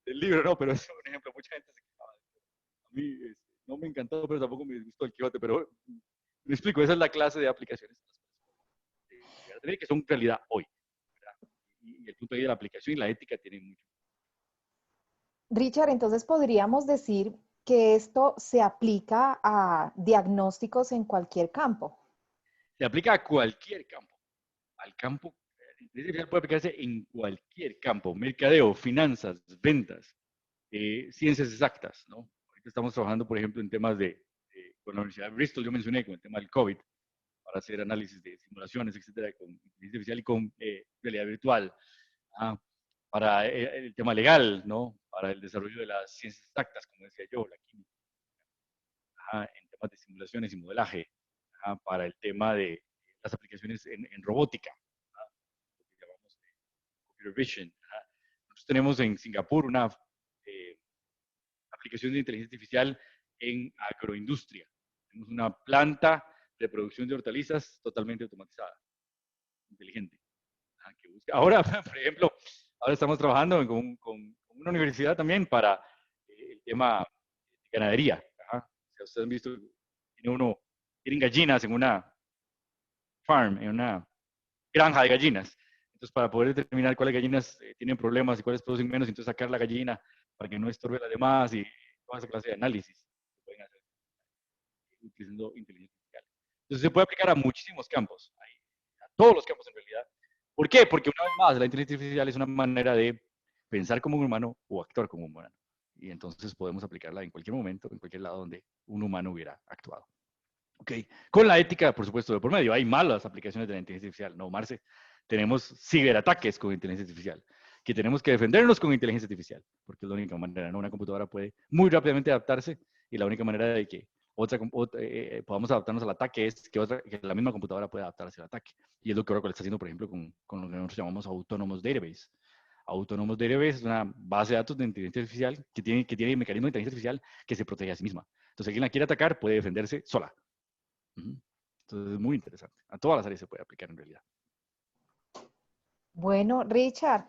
del libro, ¿no? Pero es un ejemplo, mucha gente se quejaba. A mí no me encantó, pero tampoco me disgustó el Quijote, pero me explico, esa es la clase de aplicaciones que son realidad hoy, ¿verdad? Y el punto de vista de la aplicación y la ética tienen mucho. Richard, entonces podríamos decir que esto se aplica a diagnósticos en cualquier campo. Se aplica a cualquier campo. Al campo, la inteligencia artificial puede aplicarse en cualquier campo. Mercadeo, finanzas, ventas, ciencias exactas, ¿no? Ahorita estamos trabajando, por ejemplo, en temas con la Universidad de Bristol, yo mencioné, con el tema del COVID, para hacer análisis de simulaciones, etcétera, con inteligencia artificial y con realidad virtual. Para el tema legal, ¿no? Para el desarrollo de las ciencias exactas, como decía yo, la química, en temas de simulaciones y modelaje, para el tema de las aplicaciones en robótica, lo que llamamos computer vision. Nosotros tenemos en Singapur una aplicación de inteligencia artificial en agroindustria. Tenemos una planta de producción de hortalizas totalmente automatizada, inteligente. Ahora, por ejemplo, ahora estamos trabajando con una universidad también para el tema de ganadería. Si ustedes han visto, tienen gallinas en una farm, en una granja de gallinas. Entonces, para poder determinar cuáles gallinas tienen problemas y cuáles producen menos, entonces sacar la gallina para que no estorbe las demás y toda esa clase de análisis se pueden hacer utilizando inteligencia artificial. Entonces, se puede aplicar a muchísimos campos, a todos los campos en realidad. ¿Por qué? Porque una vez más, la inteligencia artificial es una manera de pensar como un humano o actuar como un humano. Y entonces podemos aplicarla en cualquier momento, en cualquier lado donde un humano hubiera actuado. ¿Ok? Con la ética, por supuesto, de por medio. Hay malas aplicaciones de la inteligencia artificial, no, Marce. Tenemos ciberataques con inteligencia artificial, que tenemos que defendernos con inteligencia artificial, porque es la única manera, ¿no? Una computadora puede muy rápidamente adaptarse y la única manera de que podamos adaptarnos al ataque es que la misma computadora pueda adaptarse al ataque. Y es lo que Oracle está haciendo, por ejemplo, con lo que nosotros llamamos Autonomous Database. Autonomous Database es una base de datos de inteligencia artificial que tiene mecanismos de inteligencia artificial que se protege a sí misma. Entonces, alguien la quiere atacar, puede defenderse sola. Entonces, es muy interesante. A todas las áreas se puede aplicar en realidad. Bueno, Richard,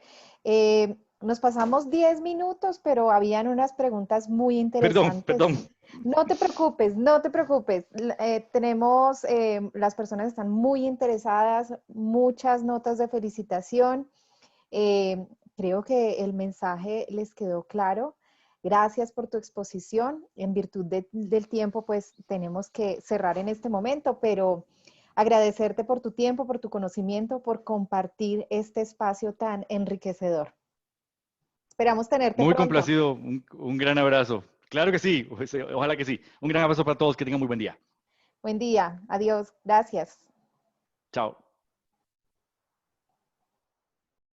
nos pasamos 10 minutos, pero habían unas preguntas muy interesantes. Perdón. No te preocupes, no te preocupes. Las personas están muy interesadas, muchas notas de felicitación. Creo que el mensaje les quedó claro. Gracias por tu exposición. En virtud del tiempo, pues tenemos que cerrar en este momento, pero agradecerte por tu tiempo, por tu conocimiento, por compartir este espacio tan enriquecedor. Esperamos tenerte Muy pronto. complacido, un gran abrazo. Claro que sí, ojalá que sí. Un gran abrazo para todos, que tengan muy buen día. Buen día, adiós, gracias. Chao.